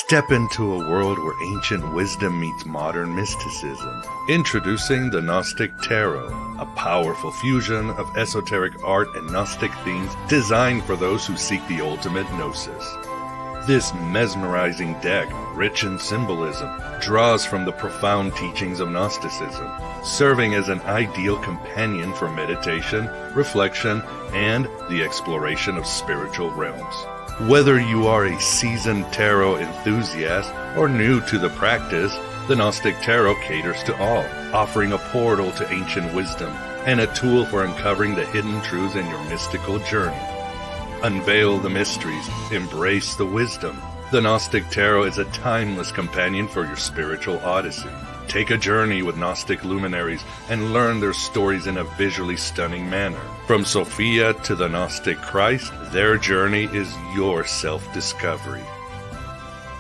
Step into a world where ancient wisdom meets modern mysticism. Introducing the Gnostic Tarot, a powerful fusion of esoteric art and Gnostic themes designed for those who seek the ultimate gnosis. This mesmerizing deck, rich in symbolism, draws from the profound teachings of Gnosticism, serving as an ideal companion for meditation, reflection, and the exploration of spiritual realms. Whether you are a seasoned tarot enthusiast or new to the practice, the Gnostic Tarot caters to all, offering a portal to ancient wisdom and a tool for uncovering the hidden truths in your mystical journey. Unveil the mysteries, embrace the wisdom. The Gnostic Tarot is a timeless companion for your spiritual odyssey. Take a journey with Gnostic luminaries and learn their stories in a visually stunning manner. From Sophia to the Gnostic Christ, their journey is your self-discovery.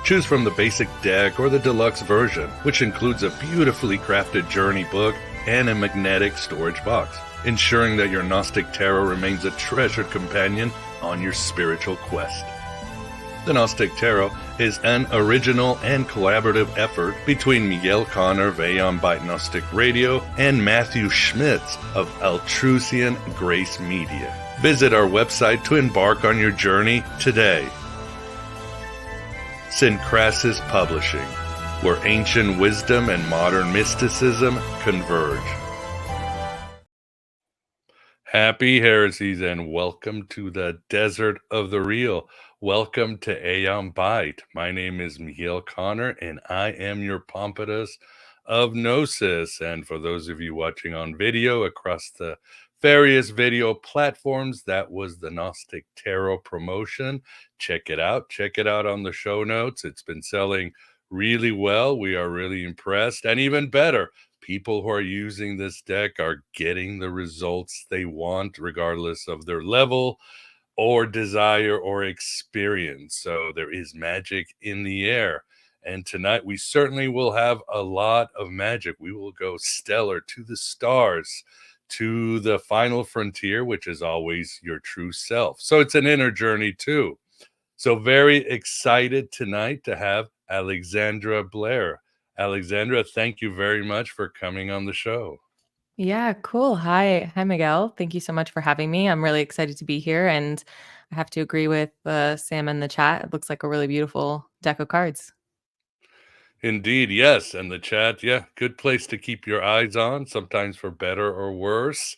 Choose from the basic deck or the deluxe version, which includes a beautifully crafted journey book and a magnetic storage box, ensuring that your Gnostic Tarot remains a treasured companion on your spiritual quest. The Gnostic Tarot is an original and collaborative effort between Miguel Conner of Aeon Byte Gnostic Radio and Matthew Schmitz of Altrusian Grace Media. Visit our website to embark on your journey today. Syncrasis Publishing, where ancient wisdom and modern mysticism converge. Happy heresies and welcome to the desert of the real. Welcome to Aeon Byte. My name is Miguel Conner and I am your Pompatus of Gnosis. And for those of you watching on video across the various video platforms, that was the Gnostic Tarot promotion. Check it out. Check it out on the show notes. It's been selling really well. We are really impressed. And even better, people who are using this deck are getting the results they want, regardless of their level or desire or experience. So there is magic in the air. And tonight we certainly will have a lot of magic. We will go stellar to the stars, to the final frontier, which is always your true self. So it's an inner journey too. So very excited tonight to have Alexandra Blair. Alexandra, thank you very much for coming on the show. Yeah, cool. Hi, Miguel. Thank you so much for having me. I'm really excited to be here, and I have to agree with Sam in the chat. It looks like a really beautiful deck of cards. Indeed, yes. And the chat, yeah, good place to keep your eyes on, sometimes for better or worse.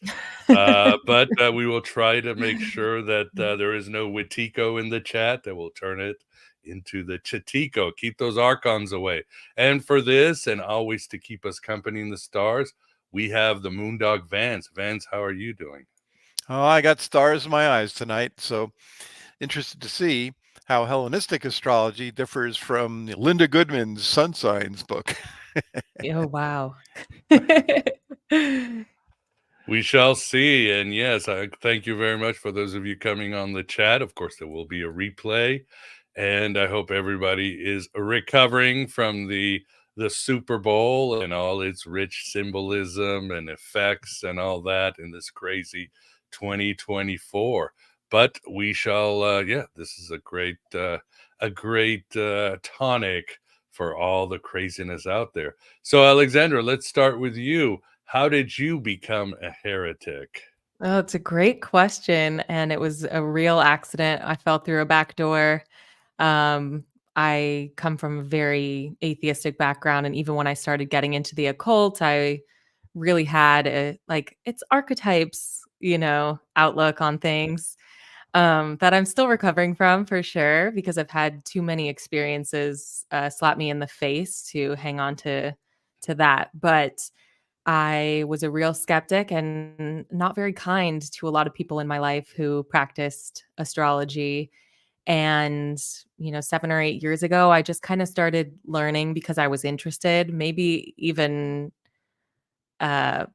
But we will try to make sure that there is no Witiko in the chat, that will turn it into the Chitiko. Keep those archons away. And for this, and always to keep us company in the stars, we have the Moondog Vance. Vance, how are you doing? Oh, I got stars in my eyes tonight. So interested to see how Hellenistic astrology differs from Linda Goodman's Sun Signs book. Oh, wow. We shall see. And yes, I thank you very much for those of you coming on the chat. Of course, there will be a replay. And I hope everybody is recovering from the Super Bowl and all its rich symbolism and effects and all that in this crazy 2024. But we shall, this is a great tonic for all the craziness out there. So, Alexandra, let's start with you. How did you become a heretic? Oh, it's a great question. And it was a real accident. I fell through a back door. I come from a very atheistic background. And even when I started getting into the occult, I really had it's archetypes, outlook on things. that I'm still recovering from for sure, because I've had too many experiences slap me in the face to hang on to that. But I was a real skeptic and not very kind to a lot of people in my life who practiced astrology. And, 7 or 8 years ago, I just kind of started learning because I was interested, maybe even uh,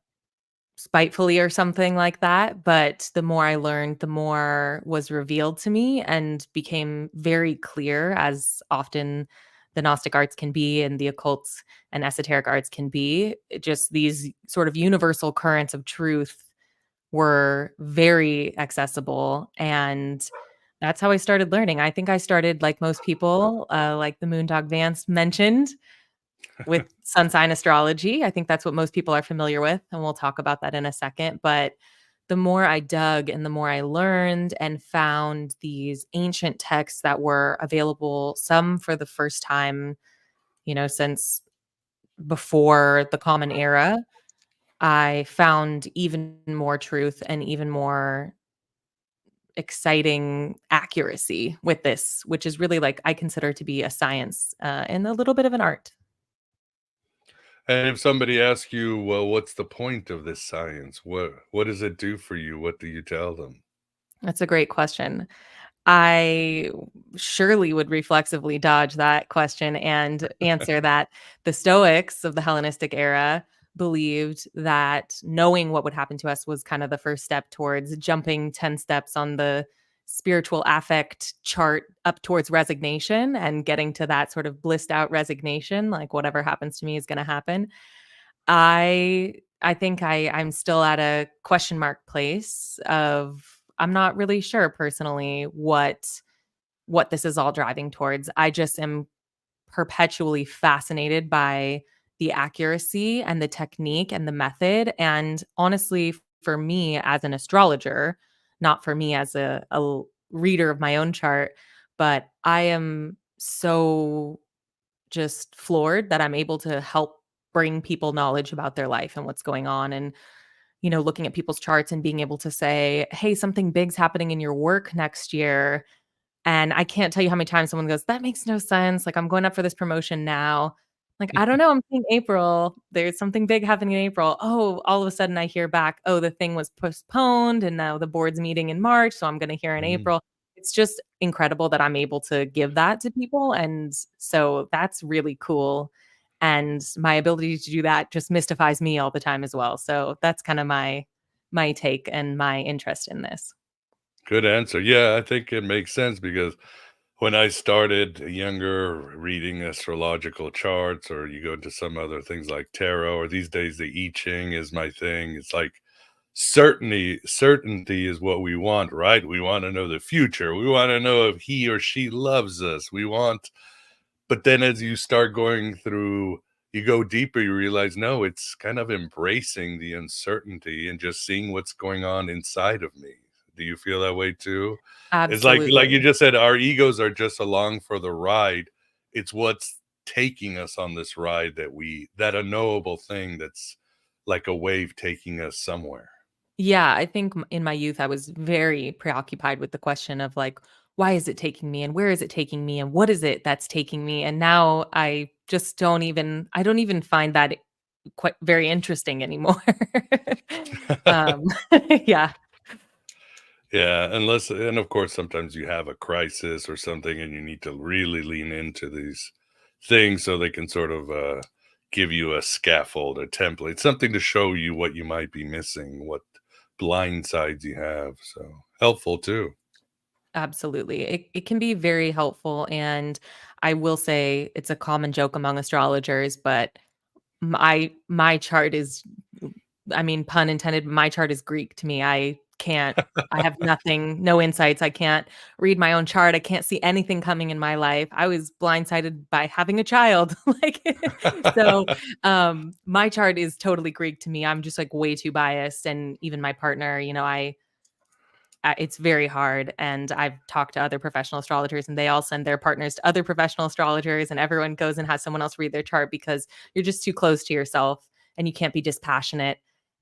spitefully or something like that. But the more I learned, the more was revealed to me and became very clear, as often the Gnostic arts can be and the occult and esoteric arts can be. Just these sort of universal currents of truth were very accessible. And that's how I started learning. I think I started like most people, like the Moondog Vance mentioned, with sun sign astrology. I think that's what most people are familiar with, and we'll talk about that in a second. But the more I dug and the more I learned and found these ancient texts that were available, some for the first time, since before the Common Era, I found even more truth and even more exciting accuracy with this, which is really like I consider to be a science and a little bit of an art. And if somebody asks you, well, what's the point of this science? What does it do for you? What do you tell them? That's a great question. I surely would reflexively dodge that question and answer that the Stoics of the Hellenistic era believed that knowing what would happen to us was kind of the first step towards jumping 10 steps on the spiritual affect chart up towards resignation and getting to that sort of blissed out resignation, like whatever happens to me is going to happen. I think I'm still at a question mark place of I'm not really sure personally what this is all driving towards. I just am perpetually fascinated by the accuracy and the technique and the method. And honestly, for me as an astrologer, not for me as a reader of my own chart, but I am so just floored that I'm able to help bring people knowledge about their life and what's going on. And, looking at people's charts and being able to say, hey, something big's happening in your work next year. And I can't tell you how many times someone goes, "That makes no sense. Like, I'm going up for this promotion now." Like, "I don't know. I'm seeing April. There's something big happening in April." Oh, all of a sudden I hear back, "Oh, the thing was postponed and now the board's meeting in March, so I'm gonna hear in Mm. April." It's just incredible that I'm able to give that to people, and so that's really cool. And my ability to do that just mystifies me all the time as well. So that's kinda my take and my interest in this. Good answer. Yeah, I think it makes sense because when I started younger reading astrological charts, or you go into some other things like tarot, or these days the I Ching is my thing. It's like certainty is what we want, right? We want to know the future. We want to know if he or she loves us. But then as you start going through, you go deeper, you realize, no, it's kind of embracing the uncertainty and just seeing what's going on inside of me. Do you feel that way too? It's like you Absolutely. just said, our egos are just along for the ride. It's what's taking us on this ride that unknowable thing that's like a wave taking us somewhere. Yeah, I think in my youth, I was very preoccupied with the question of like, why is it taking me and where is it taking me and what is it that's taking me? And now I don't even find that quite very interesting anymore. um, yeah, Yeah, and of course, sometimes you have a crisis or something, and you need to really lean into these things so they can sort of give you a scaffold, a template, something to show you what you might be missing, what blind sides you have. So helpful too. absolutely. It can be very helpful. And I will say it's a common joke among astrologers, but my chart is I mean, pun intended, my chart is Greek to me. I have nothing, no insights. I can't read my own chart. I can't see anything coming in my life. I was blindsided by having a child. Like so my chart is totally Greek to me. I'm just like way too biased. And even my partner, it's very hard. And I've talked to other professional astrologers and they all send their partners to other professional astrologers and everyone goes and has someone else read their chart because you're just too close to yourself and you can't be dispassionate.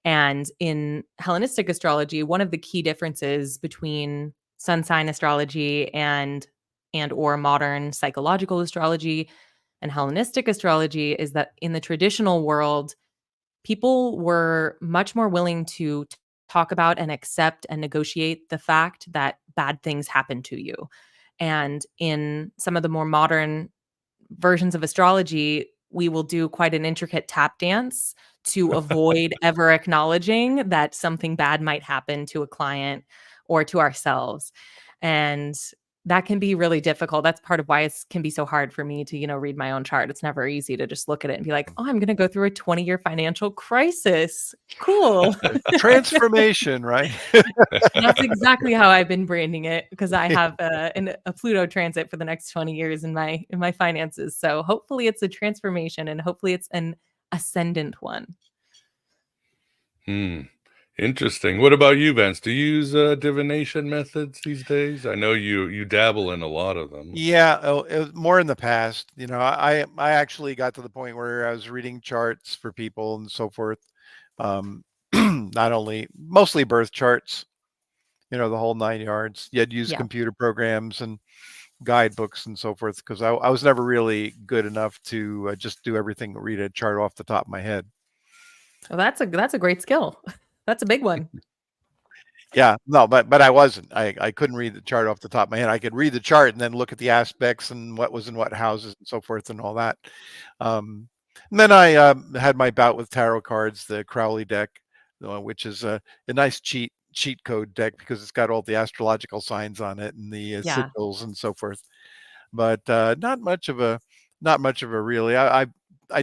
And in Hellenistic astrology, one of the key differences between sun sign astrology and or modern psychological astrology and Hellenistic astrology is that in the traditional world, people were much more willing to talk about and accept and negotiate the fact that bad things happen to you. And in some of the more modern versions of astrology, we will do quite an intricate tap dance to avoid ever acknowledging that something bad might happen to a client or to ourselves. And that can be really difficult. That's part of why it can be so hard for me to, read my own chart. It's never easy to just look at it and be like, oh, I'm going to go through a 20-year financial crisis. Cool. Transformation, right? That's exactly how I've been branding it, because I have a Pluto transit for the next 20 years in my finances. So hopefully it's a transformation, and hopefully it's an ascendant one. Interesting. What about you, Vance? Do you use divination methods these days? I know you dabble in a lot of them. Yeah, it was more in the past. I actually got to the point where I was reading charts for people and so forth. Not only mostly birth charts, the whole 9 yards. You had to use computer programs and guidebooks and so forth, because I was never really good enough to just do everything, read a chart off the top of my head. Well, that's a great skill. That's a big one. Yeah, no, but I wasn't. I couldn't read the chart off the top of my head. I could read the chart and then look at the aspects and what was in what houses and so forth and all that. And then I had my bout with tarot cards, the Crowley deck, which is a nice cheat code deck because it's got all the astrological signs on it and the sigils and so forth. But not much of a really. I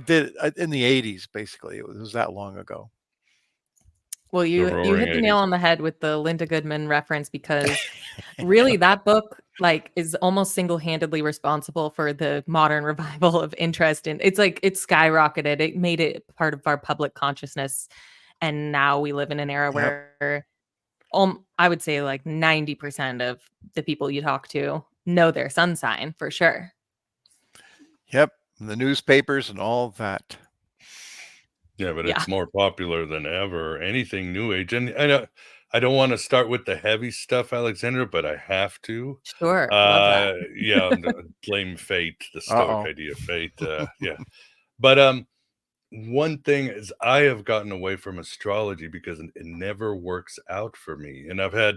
did it in the 80s, basically. It was that long ago. Well, you hit the nail on the head with the Linda Goodman reference, because really that book is almost single-handedly responsible for the modern revival of interest in it's skyrocketed. It made it part of our public consciousness. And now we live in an era where I would say 90% of the people you talk to know their sun sign for sure. Yep. And the newspapers and all of that. Yeah, but it's more popular than ever. Anything new age. And I don't want to start with the heavy stuff, Alexandra, but I have to. Sure. Love that. Yeah, blame fate, the Stoic idea of fate. Yeah. But one thing is I have gotten away from astrology because it never works out for me. And I've had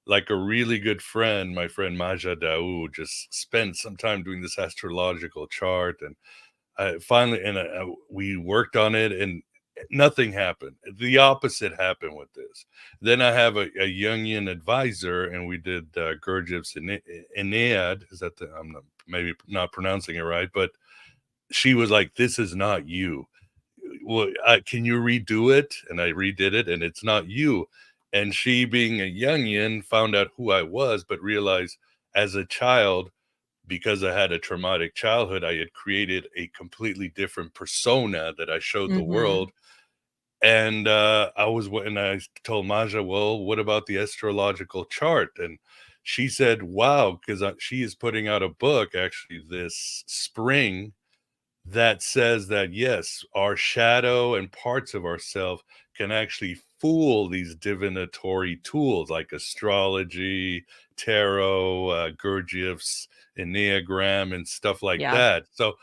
a really good friend, my friend Maja Daoud, just spent some time doing this astrological chart, and finally, we worked on it, and nothing happened. The opposite happened with this. Then I have a Jungian advisor, and we did Gurdjieff's Aeneid. Is that I'm maybe not pronouncing it right, but she was like, "This is not you. Well, can you redo it?" And I redid it, and it's not you. And she, being a Jungian, found out who I was, but realized as a child, because I had a traumatic childhood, I had created a completely different persona that I showed the world. And when I told Maja, well, what about the astrological chart? And she said, wow, because she is putting out a book actually this spring that says that, yes, our shadow and parts of ourselves can actually fool these divinatory tools like astrology, tarot, Gurdjieff's Enneagram, and stuff like that. So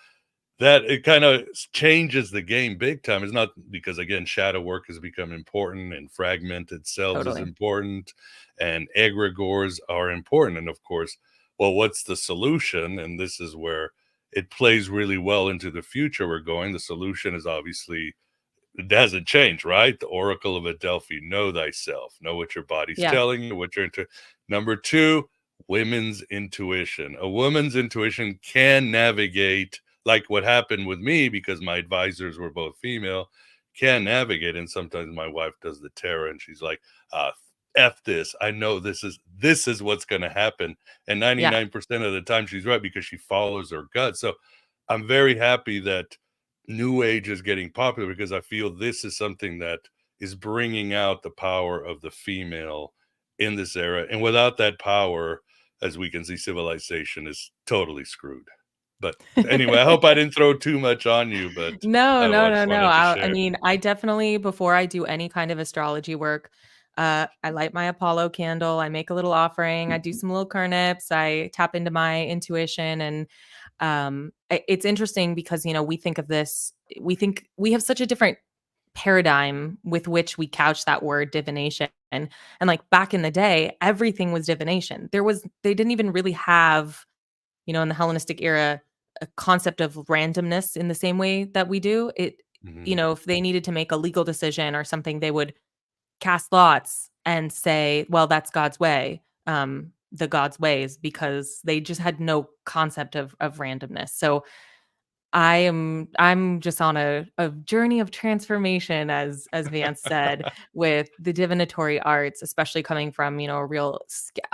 that it kind of changes the game big time. It's not because, again, shadow work has become important, and fragmented selves is important, and egregores are important. And of course, well, what's the solution? And this is where it plays really well into the future we're going. The solution is obviously, it hasn't changed, right? The Oracle of Delphi, know thyself, know what your body's telling you, what you're into. Number two, women's intuition. A woman's intuition can navigate, like what happened with me, because my advisors were both female, can navigate. And sometimes my wife does the tarot, and she's like, F this. I know this is what's going to happen. And 99% of the time she's right, because she follows her gut. So I'm very happy that New Age is getting popular, because I feel this is something that is bringing out the power of the female in this era. And without that power, as we can see, civilization is totally screwed. But anyway, I hope I didn't throw too much on you, but no. I mean, I definitely, before I do any kind of astrology work, I light my Apollo candle. I make a little offering. I do some little turnips. I tap into my intuition. And it's interesting because, we think of this, we think we have such a different paradigm with which we couch that word divination. And like back in the day, everything was divination. They didn't even really have, in the Hellenistic era, a concept of randomness in the same way that we do. If they needed to make a legal decision or something, they would cast lots and say, well, that's God's way, the God's ways, because they just had no concept of randomness. So I'm just on a journey of transformation, as Vance said, with the divinatory arts, especially coming from, a real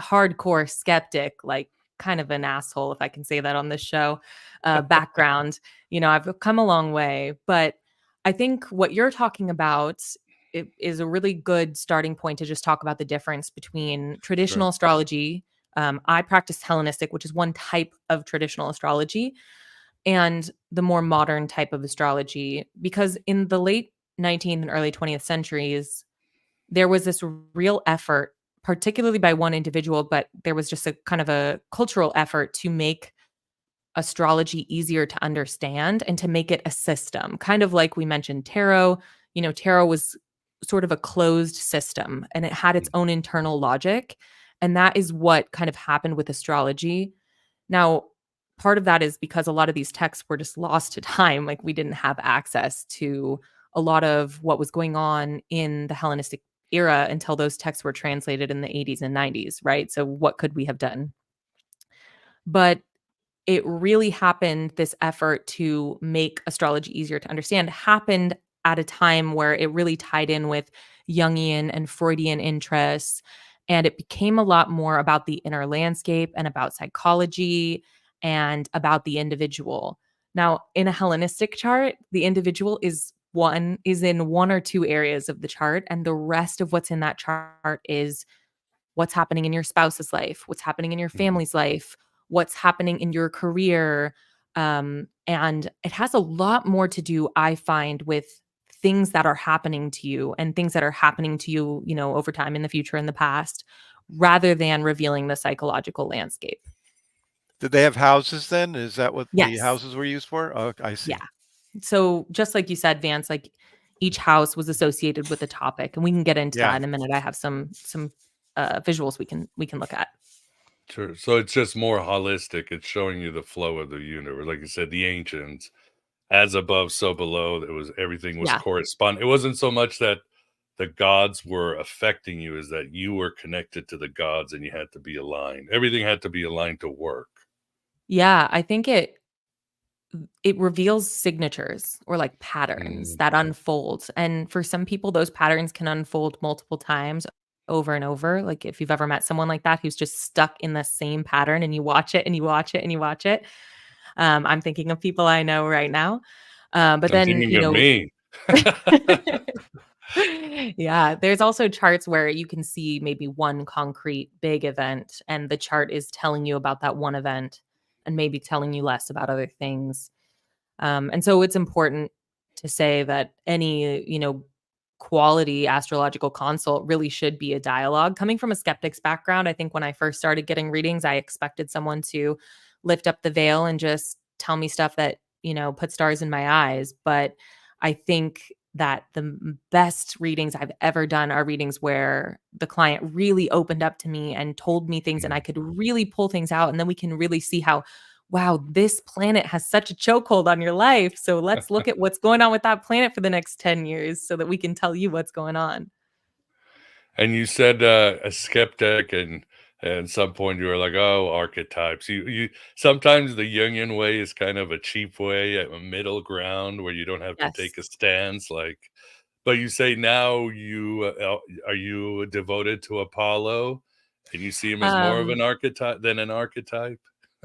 hardcore skeptic, like kind of an asshole, if I can say that on this show, background. I've come a long way, but I think what you're talking about is a really good starting point to just talk about the difference between traditional astrology. I practice Hellenistic, which is one type of traditional astrology, and the more modern type of astrology, because in the late 19th and early 20th centuries, there was this real effort, particularly by one individual, but there was just a kind of a cultural effort to make astrology easier to understand and to make it a system, kind of like we mentioned tarot. Tarot was sort of a closed system and it had its own internal logic. And that is what kind of happened with astrology. Now, part of that is because a lot of these texts were just lost to time. Like we didn't have access to a lot of what was going on in the Hellenistic era until those texts were translated in the 80s and 90s, right? So what could we have done? But it really happened, this effort to make astrology easier to understand happened at a time where it really tied in with Jungian and Freudian interests. And it became a lot more about the inner landscape and about psychology and about the individual. Now, in a Hellenistic chart, the individual is in one or two areas of the chart, and the rest of what's in that chart is what's happening in your spouse's life, what's happening in your family's life, what's happening in your career. And it has a lot more to do, I find, with things that are happening to you and things that are happening to you, over time, in the future, in the past, rather than revealing the psychological landscape. Did they have houses then? Is that what the Yes. houses were used for? Oh, I see. Yeah. So just like you said, Vance, like each house was associated with a topic, and we can get into that in a minute. I have some visuals we can look at. Sure. So it's just more holistic. It's showing you the flow of the universe. Like you said, the ancients, as above, so below. Everything was Yeah. corresponding. It wasn't so much that the gods were affecting you, as that you were connected to the gods and you had to be aligned. Everything had to be aligned to work. Yeah, I think it reveals signatures or like patterns that unfold. And for some people, those patterns can unfold multiple times over and over. Like if you've ever met someone like that who's just stuck in the same pattern and you watch it and you watch it and you watch it. I'm thinking of people I know right now. But I'm then, thinking of me. Yeah, there's also charts where you can see maybe one concrete big event, and the chart is telling you about that one event and maybe telling you less about other things. And so it's important to say that any, quality astrological consult really should be a dialogue. Coming from a skeptic's background, I think when I first started getting readings, I expected someone to lift up the veil and just tell me stuff that, put stars in my eyes. But I think that the best readings I've ever done are readings where the client really opened up to me and told me things, and I could really pull things out. And then we can really see how, wow, this planet has such a chokehold on your life. So let's look at what's going on with that planet for the next 10 years so that we can tell you what's going on. And you said a skeptic, and at some point you were like, "Oh, archetypes." You sometimes the Jungian way is kind of a cheap way, a middle ground where you don't have to Yes. take a stance. But you say now are you devoted to Apollo, and you see him as more of Um, an archetype than an archetype?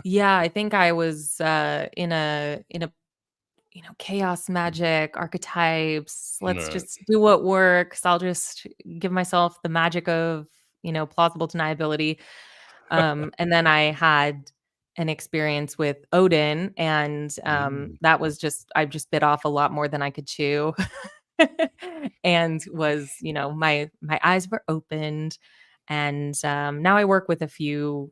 yeah, I think I was in a chaos magic archetypes. Let's No. just do what works. I'll just give myself the magic of, plausible deniability. And then I had an experience with Odin, and Mm. that was I just bit off a lot more than I could chew. and was, my eyes were opened. And now I work with a few,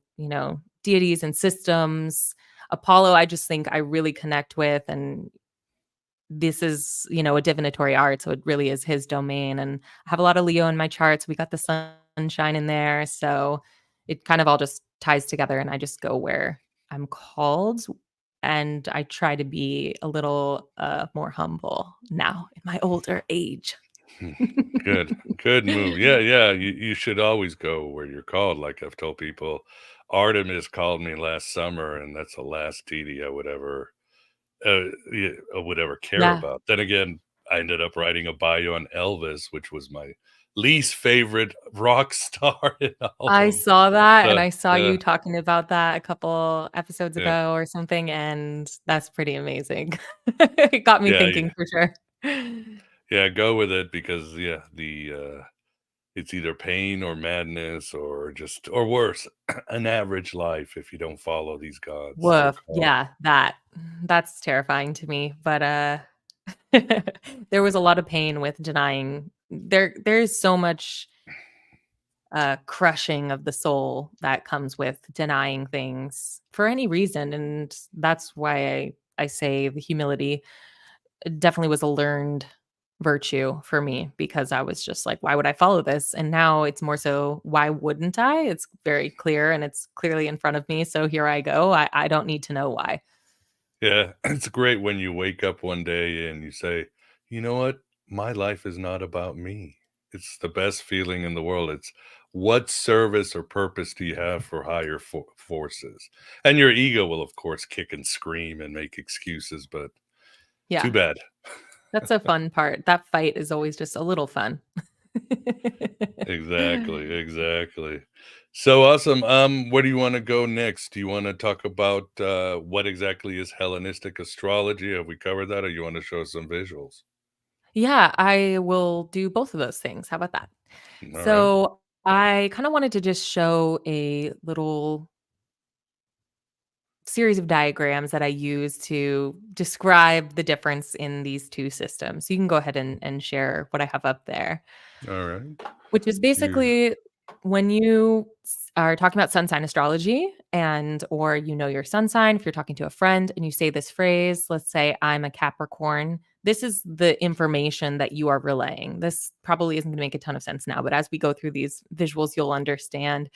deities and systems. Apollo, I just think I really connect with, and this is, a divinatory art, so it really is his domain. And I have a lot of Leo in my charts. We got the sunshine in there, so it kind of all just ties together, and I just go where I'm called. And I try to be a little more humble now in my older age. Good move. Yeah, yeah. You should always go where you're called. Like I've told people, Artemis called me last summer, and that's the last deity I would ever care Yeah, about. Then again, I ended up writing a bio on Elvis, which was my least favorite rock star in all I of. saw that, and So I saw yeah, you talking about that a couple episodes yeah, ago or something, and that's pretty amazing. It got me yeah, thinking for sure. yeah. Go with it because yeah, the it's either pain or madness or worse, an average life if you don't follow these gods or Woof. call. Yeah, that's terrifying to me, but, there was a lot of pain with denying. There's so much, crushing of the soul that comes with denying things for any reason, and that's why I say the humility definitely was a learned virtue for me, because I was just like, why would I follow this? And now it's more so, why wouldn't I? It's very clear and it's clearly in front of me. So here I go. I don't need to know why. Yeah, it's great when you wake up one day and you say, "You know what? My life is not about me." It's the best feeling in the world. It's what service or purpose do you have for higher forces? And your ego will, of course, kick and scream and make excuses, but too Yeah. bad. That's a fun part. That fight is always just a little fun. Exactly, exactly. So awesome. Where do you want to go next? Do you want to talk about what exactly is Hellenistic astrology? Have we covered that, or you want to show some visuals? Yeah, I will do both of those things. How about that? All right. So I kind of wanted to just show a little series of diagrams that I use to describe the difference in these two systems. So you can go ahead and share what I have up there, All right. which is You basically when you are talking about sun sign astrology, or your sun sign. If you're talking to a friend and you say this phrase, let's say I'm a Capricorn, this is the information that you are relaying. This probably isn't going to make a ton of sense now, but as we go through these visuals, you'll understand.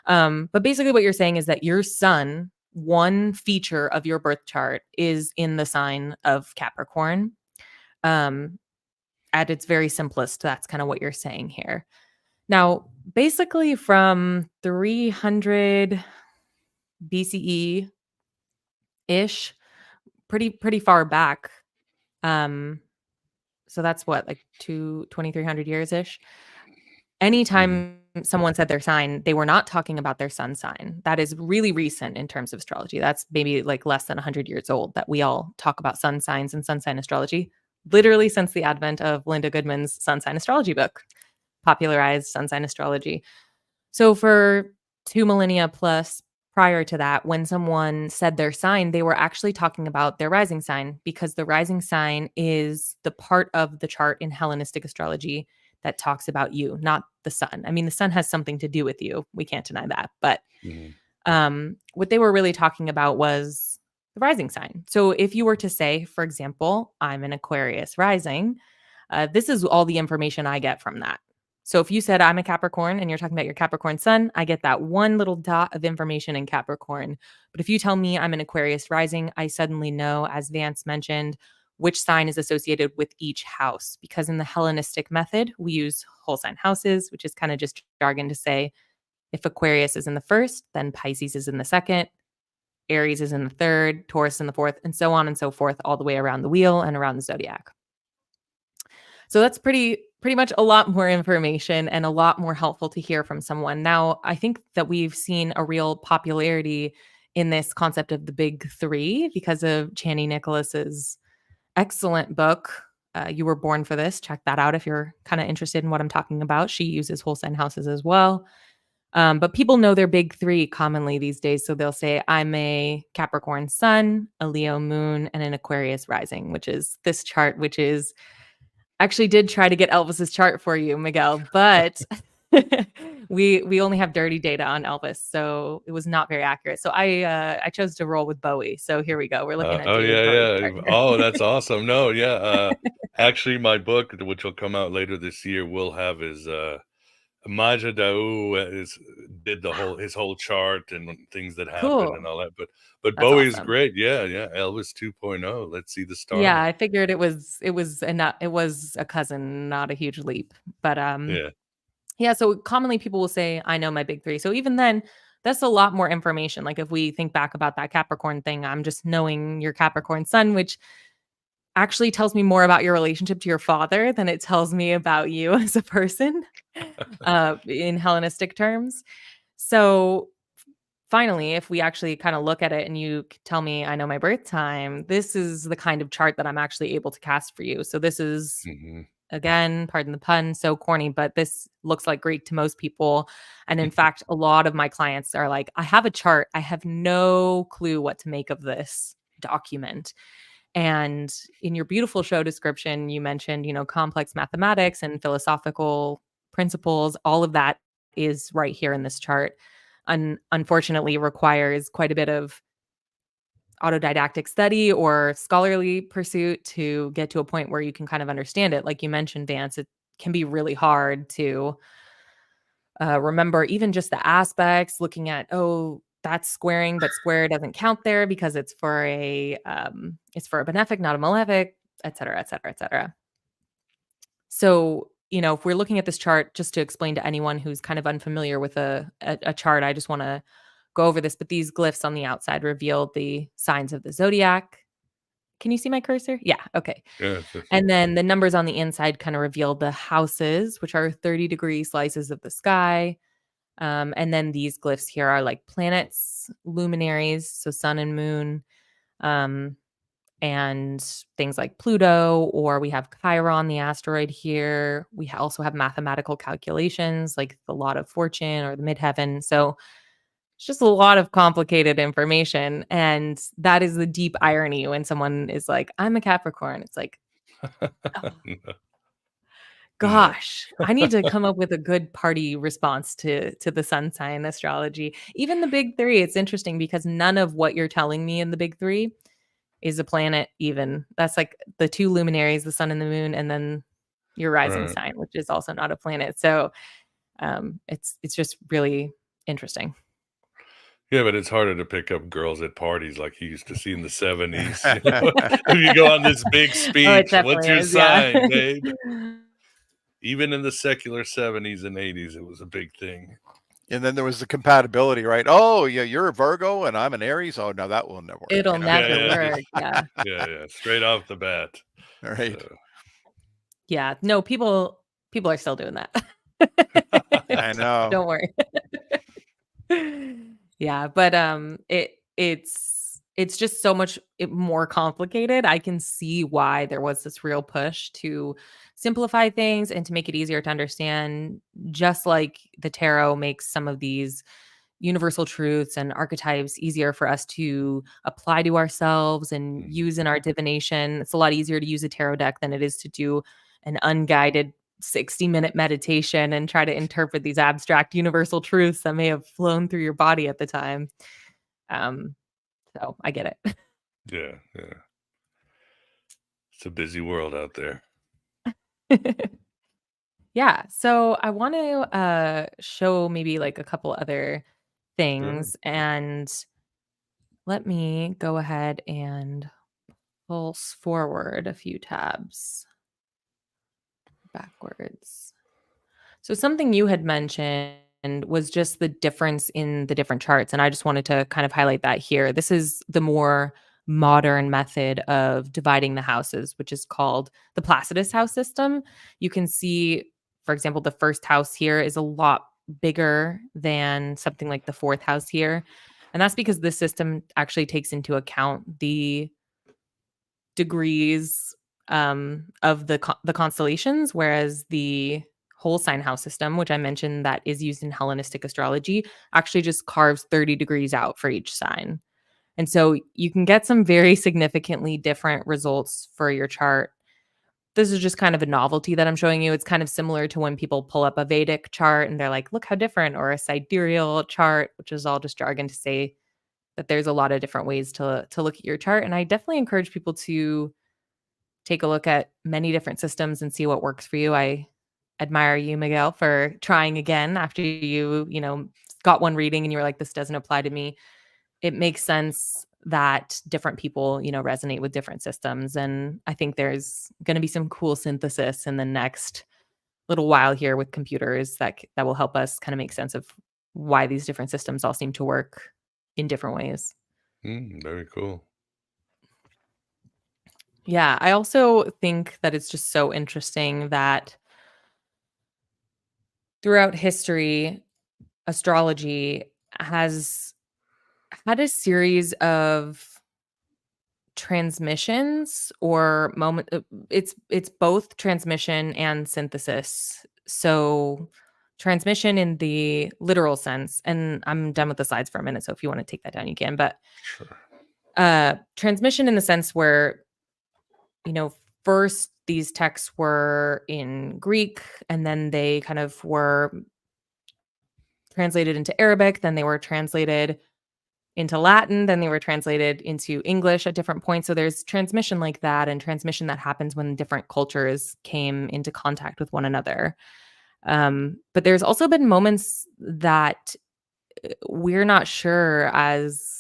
But basically, what you're saying is that your sun, one feature of your birth chart, is in the sign of Capricorn. Um, at its very simplest, that's kind of what you're saying here. Now, basically, from 300 BCE ish, pretty far back. Um, so that's what, like 2,300 years ish. mhm. Anytime someone said their sign, they were not talking about their sun sign. That is really recent in terms of astrology. That's maybe like less than 100 years old that we all talk about sun signs and sun sign astrology, literally since the advent of Linda Goodman's sun sign astrology book, popularized sun sign astrology. So for 2 millennia plus prior to that, when someone said their sign, they were actually talking about their rising sign, because the rising sign is the part of the chart in Hellenistic astrology that talks about you, not the sun. I mean, the sun has something to do with you. We can't deny that. But Mhm. what they were really talking about was the rising sign. So if you were to say, for example, I'm an Aquarius rising, this is all the information I get from that. So if you said I'm a Capricorn and you're talking about your Capricorn sun, I get that one little dot of information in Capricorn. But if you tell me I'm an Aquarius rising, I suddenly know, as Vance mentioned, which sign is associated with each house. Because in the Hellenistic method, we use whole sign houses, which is kind of just jargon to say if Aquarius is in the first, then Pisces is in the second, Aries is in the third, Taurus in the fourth, and so on and so forth, all the way around the wheel and around the zodiac. So that's pretty much a lot more information and a lot more helpful to hear from someone. Now, I think that we've seen a real popularity in this concept of the big three because of Chani Nicholas's excellent book. You Were Born for This. Check that out if you're kind of interested in what I'm talking about. She uses whole sign houses as well. But people know their big three commonly these days. So they'll say, I'm a Capricorn sun, a Leo moon, and an Aquarius rising, which is this chart, which is actually did try to get Elvis's chart for you, Miguel, but we only have dirty data on Elvis, so it was not very accurate. So I chose to roll with Bowie. So here we go. We're looking at Oh David yeah, Bowie's yeah. chart Oh, here. that's awesome. No, yeah. Actually, my book, which will come out later this year, will have his Maja Dao did his whole chart and things that happened and Cool. all that. But That's Bowie is awesome. great. Yeah, yeah. Elvis 2.0. Let's see the star Yeah, map. I figured it was a cousin, not a huge leap. But Yeah. yeah, so commonly people will say, I know my big three. So even then, that's a lot more information. Like if we think back about that Capricorn thing, I'm just knowing your Capricorn sun, which actually tells me more about your relationship to your father than it tells me about you as a person in Hellenistic terms. So finally, if we actually kind of look at it and you tell me I know my birth time, this is the kind of chart that I'm actually able to cast for you. So this is, Hmm. again, pardon the pun, so corny, but this looks like Greek to most people. And in fact, a lot of my clients are like, I have a chart. I have no clue what to make of this document. And in your beautiful show description, you mentioned, complex mathematics and philosophical principles. All of that is right here in this chart. Unfortunately, requires quite a bit of autodidactic study or scholarly pursuit to get to a point where you can kind of understand it. Like you mentioned, Vance, it can be really hard to remember even just the aspects, looking at, oh, that's squaring, but square doesn't count there because it's for a benefic, not a malefic, et cetera, et cetera, et cetera. So, if we're looking at this chart, just to explain to anyone who's kind of unfamiliar with a chart, I just want to go over this. But these glyphs on the outside reveal the signs of the zodiac. Can you see my cursor? Yeah. Okay. Yes, yes. And then the numbers on the inside kind of reveal the houses, which are 30-degree slices of the sky. And then these glyphs here are like planets, luminaries, so sun and moon, um, and things like Pluto, or we have Chiron, the asteroid here. We also have mathematical calculations like the lot of fortune or the midheaven. So it's just a lot of complicated information. And that is the deep irony when someone is like, I'm a Capricorn. It's like, oh, No. gosh, I need to come up with a good party response to the sun sign astrology. Even the big three, it's interesting because none of what you're telling me in the big three is a planet even. That's like the two luminaries, the sun and the moon, and then your rising Right. sign, which is also not a planet. So it's just really interesting. Yeah, but it's harder to pick up girls at parties like you used to see in the 70s. If you go on this big Oh, it speech, what's definitely your is. Yeah. sign, babe? Even in the secular 70s and 80s, it was a big thing. And then there was the compatibility, right? Oh, yeah, you're a Virgo and I'm an Aries. Oh, no, that will never work. It'll Yeah, never yeah, work. just Yeah. yeah, straight off the bat. All right. So Yeah. No, people are still doing that. I know. Don't worry. Yeah, but it's just so much more complicated. I can see why there was this real push to simplify things and to make it easier to understand, just like the tarot makes some of these universal truths and archetypes easier for us to apply to ourselves and mhm. use in our divination. It's a lot easier to use a tarot deck than it is to do an unguided 60-minute meditation and try to interpret these abstract universal truths that may have flown through your body at the time. Um, so I get Yeah, yeah. It's a busy world out there. it. Yeah. So I want to show maybe like a couple other Sure. things. And let me go ahead and pulse forward a few tabs backwards. So something you had mentioned was just the difference in the different charts. And I just wanted to kind of highlight that here. This is the more modern method of dividing the houses, which is called the Placidus house system. You can see, for example, the first house here is a lot bigger than something like the fourth house here. And that's because this system actually takes into account the degrees of the constellations, whereas the whole sign house system, which I mentioned that is used in Hellenistic astrology, actually just carves 30 degrees out for each sign. And so you can get some very significantly different results for your chart this is just kind of a novelty that I'm showing you. It's kind of similar to when people pull up a Vedic chart and they're like, look how different, or a sidereal chart, which is all just jargon to say that there's a lot of different ways to look at your chart. And I definitely encourage people to take a look at many different systems and see what works for you. I admire you, Miguel, for trying again after you got one reading and you were like, this doesn't apply to me. It makes sense that different people, resonate with different systems. And I think there's going to be some cool synthesis in the next little while here with computers that will help us kind of make sense of why these different systems all seem to work in different ways. Very cool. Yeah, I also think that it's just so interesting that throughout history, astrology has had a series of transmissions or moment. It's both transmission and synthesis. So transmission in the literal sense, and I'm done with the slides for a minute, so if you want to take that down, you can. But Sure. transmission in the sense where, first these texts were in Greek, and then they kind of were translated into Arabic, then they were translated into Latin, then they were translated into English at different points. So there's transmission like that, and transmission that happens when different cultures came into contact with one another. But there's also been moments that we're not sure as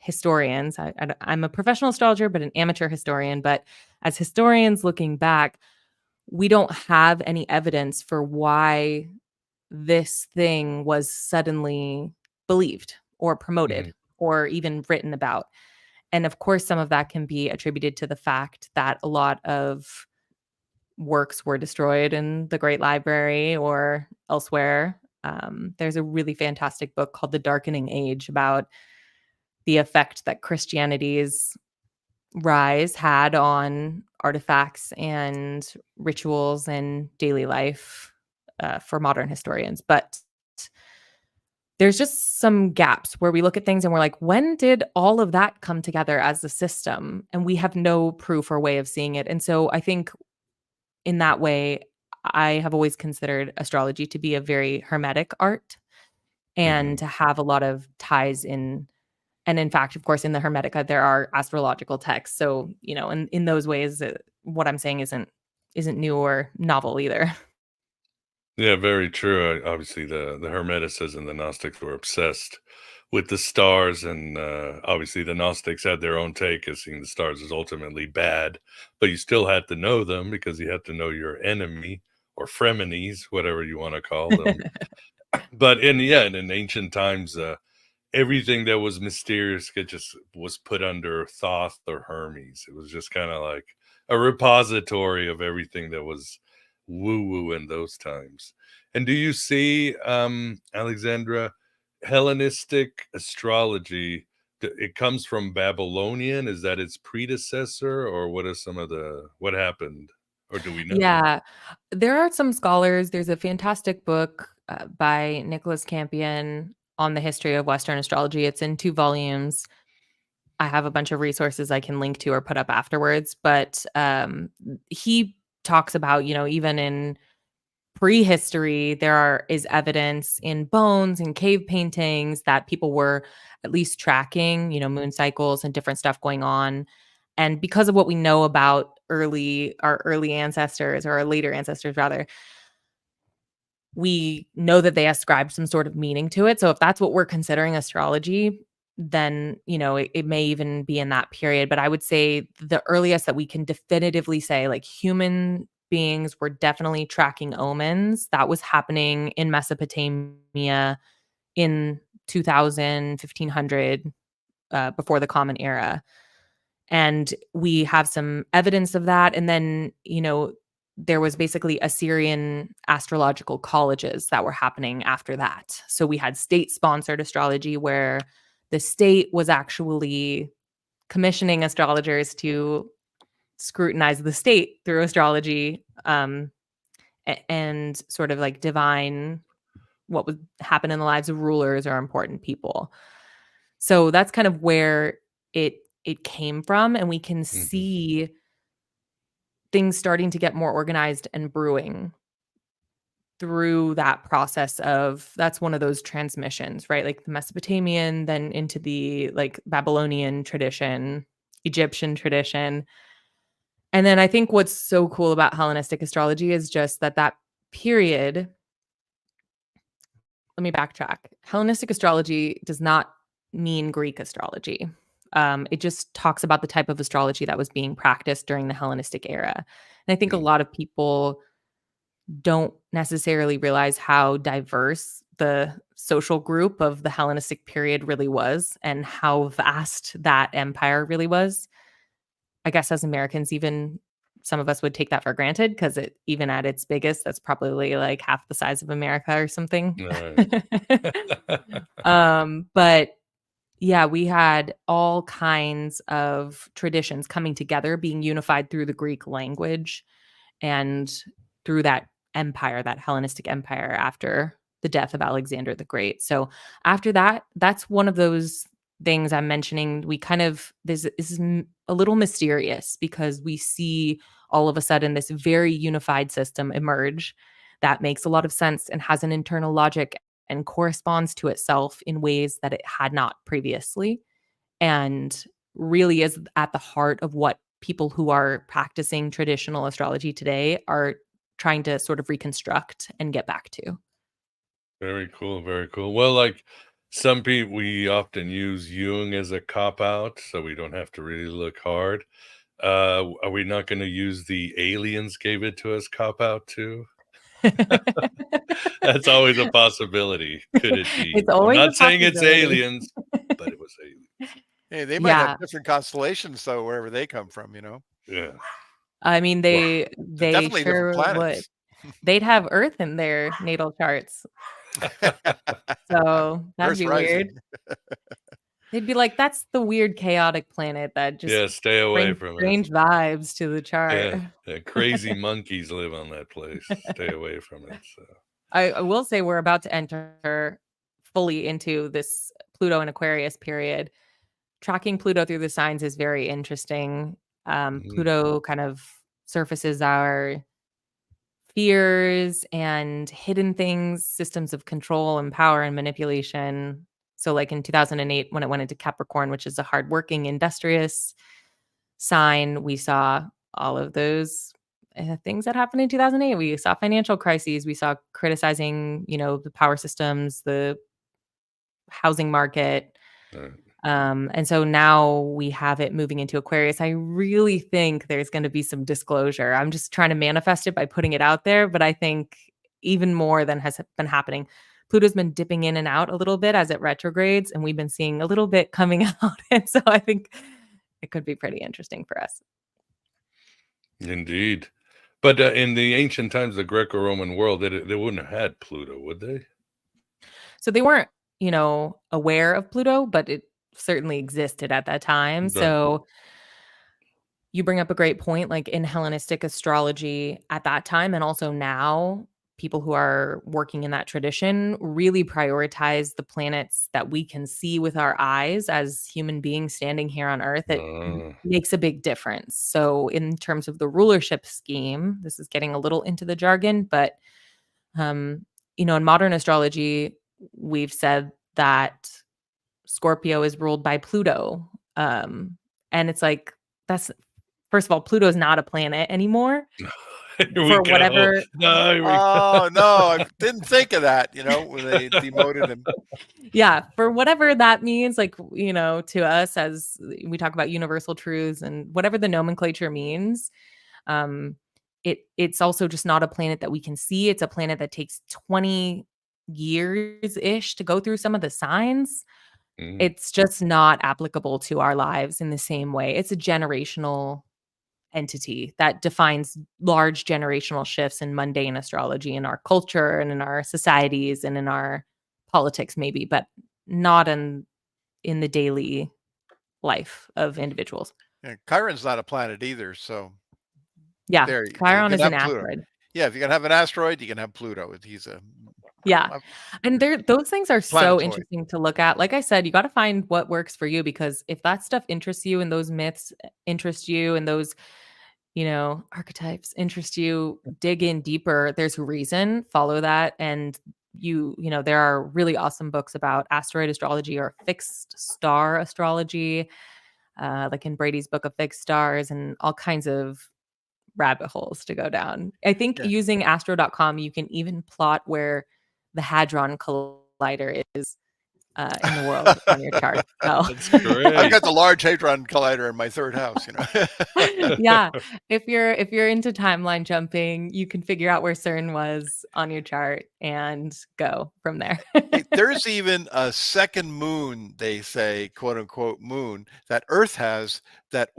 historians. I'm a professional astrologer, but an amateur historian. But as historians looking back, we don't have any evidence for why this thing was suddenly believed or promoted or even written about. And of course, some of that can be attributed to the fact that a lot of works were destroyed in the Great Library or elsewhere. There's a really fantastic book called The Darkening Age about the effect that Christianity's rise had on artifacts and rituals and daily life for modern historians. But there's just some gaps where we look at things and we're like, when did all of that come together as a system? And we have no proof or way of seeing it. And so I think in that way, I have always considered astrology to be a very hermetic art and to have a lot of ties in. And in fact, of course, in the Hermetica, there are astrological texts. So, in those ways, what I'm saying isn't new or novel either. Yeah, very true. Obviously, the Hermeticists and the Gnostics were obsessed with the stars, and obviously, the Gnostics had their own take as seeing the stars as ultimately bad, but you still had to know them because you had to know your enemy or frenemies, whatever you want to call them. But in ancient times, everything that was mysterious just was put under Thoth or Hermes. It was just kind of like a repository of everything that was woo-woo in those times. And do you see, Alexandra, Hellenistic astrology, it comes from Babylonian? Is that its predecessor, or what happened? Or do we know? Yeah, there are some scholars. There's a fantastic book by Nicholas Campion on the history of Western astrology. It's in 2 volumes. I have a bunch of resources I can link to or put up afterwards. But he talks about, even in prehistory, is evidence in bones and cave paintings that people were at least tracking, moon cycles and different stuff going on. And because of what we know about our early ancestors, or our later ancestors rather, we know that they ascribed some sort of meaning to it. So if that's what we're considering astrology, then, it may even be in that period. But I would say the earliest that we can definitively say, like, human beings were definitely tracking omens, that was happening in Mesopotamia in 2000, 1500, before the Common Era. And we have some evidence of that. And then, there was basically Assyrian astrological colleges that were happening after that. So we had state-sponsored astrology where the state was actually commissioning astrologers to scrutinize the state through astrology, and sort of like divine what would happen in the lives of rulers or important people. So that's kind of where it came from, and we can see things starting to get more organized and brewing through that process of that's one of those transmissions, right? Like the Mesopotamian, then into the like Babylonian tradition, Egyptian tradition. And then I think what's so cool about Hellenistic astrology is just that period. Let me backtrack. Hellenistic astrology does not mean Greek astrology. It just talks about the type of astrology that was being practiced during the Hellenistic era. And I think a lot of people don't necessarily realize how diverse the social group of the Hellenistic period really was and how vast that empire really was. I guess as Americans, even some of us would take that for granted because it, even at its biggest, that's probably like half the size of America or something. But yeah, we had all kinds of traditions coming together, being unified through the Greek language and through that empire, that Hellenistic empire after the death of Alexander the Great. So after that, that's one of those things I'm mentioning. We kind of, this is a little mysterious because we see all of a sudden this very unified system emerge that makes a lot of sense and has an internal logic and corresponds to itself in ways that it had not previously, and really is at the heart of what people who are practicing traditional astrology today are trying to sort of reconstruct and get back to. Very cool, very cool. Well, like some people, we often use Jung as a cop out, so we don't have to really look hard. Are we not going to use the aliens gave it to us cop out too? That's always a possibility. Could it be? It's I'm always a not saying it's possibility. aliens, but it was aliens. Hey, they might Yeah. have different constellations though, wherever they come from, you know. Yeah. I mean, Well, They're they definitely different sure would. planets. They'd have Earth in their natal charts. So that'd Earth's be weird. rising. They'd be like, that's the weird chaotic planet that just yeah, stay away brings from it. strange vibes to the chart. Yeah, crazy monkeys live on that place. Stay away from it. So. I will say we're about to enter fully into this Pluto and Aquarius period. Tracking Pluto through the signs is very interesting. Pluto kind of surfaces our fears and hidden things, systems of control and power and manipulation. So, like in 2008, when it went into Capricorn, which is a hardworking, industrious sign, we saw all of those things that happened in 2008. We saw financial crises. We saw criticizing, the power systems, the housing market. Right. And so now we have it moving into Aquarius. I really think there's going to be some disclosure. I'm just trying to manifest it by putting it out there. But I think even more than has been happening, Pluto's been dipping in and out a little bit as it retrogrades, and we've been seeing a little bit coming out. And so I think it could be pretty interesting for us. Indeed. But in the ancient times, the Greco-Roman world, they wouldn't have had Pluto, would they? So they weren't, aware of Pluto, but it certainly existed at that time. Right. So you bring up a great point. Like in Hellenistic astrology at that time, and also now, people who are working in that tradition really prioritize the planets that we can see with our eyes as human beings standing here on Earth. It makes a big difference. So, in terms of the rulership scheme, this is getting a little into the jargon, but in modern astrology, we've said that Scorpio is ruled by Pluto. And it's like, that's, first of all, Pluto is not a planet anymore. Here we For go. whatever. No, here we Oh no, I didn't think of that, when they demoted him. Yeah, for whatever that means, like, to us as we talk about universal truths and whatever the nomenclature means, it's also just not a planet that we can see. It's a planet that takes 20 years-ish to go through some of the signs. It's just not applicable to our lives in the same way. It's a generational entity that defines large generational shifts in mundane astrology in our culture and in our societies and in our politics, maybe, but not in the daily life of individuals. Yeah, Chiron's not a planet either, so Yeah, there you Chiron can is an have Pluto. asteroid. Yeah, if you can have an asteroid, you can have Pluto. He's a Yeah. And those things are so planetoid. interesting to look at. Like I said, you got to find what works for you, because if that stuff interests you and those myths interest you and those, archetypes interest you, dig in deeper, there's a reason, follow that. And there are really awesome books about asteroid astrology or fixed star astrology, like in Brady's Book of Fixed Stars, and all kinds of rabbit holes to go down. I think Yeah. using astro.com, you can even plot where the Hadron Collider is in the world on your chart. So That's I've great. got the Large Hadron Collider in my third house, yeah, if you're into timeline jumping, you can figure out where CERN was on your chart and go from there. Hey, there's even a second moon, they say, quote unquote moon, that Earth has that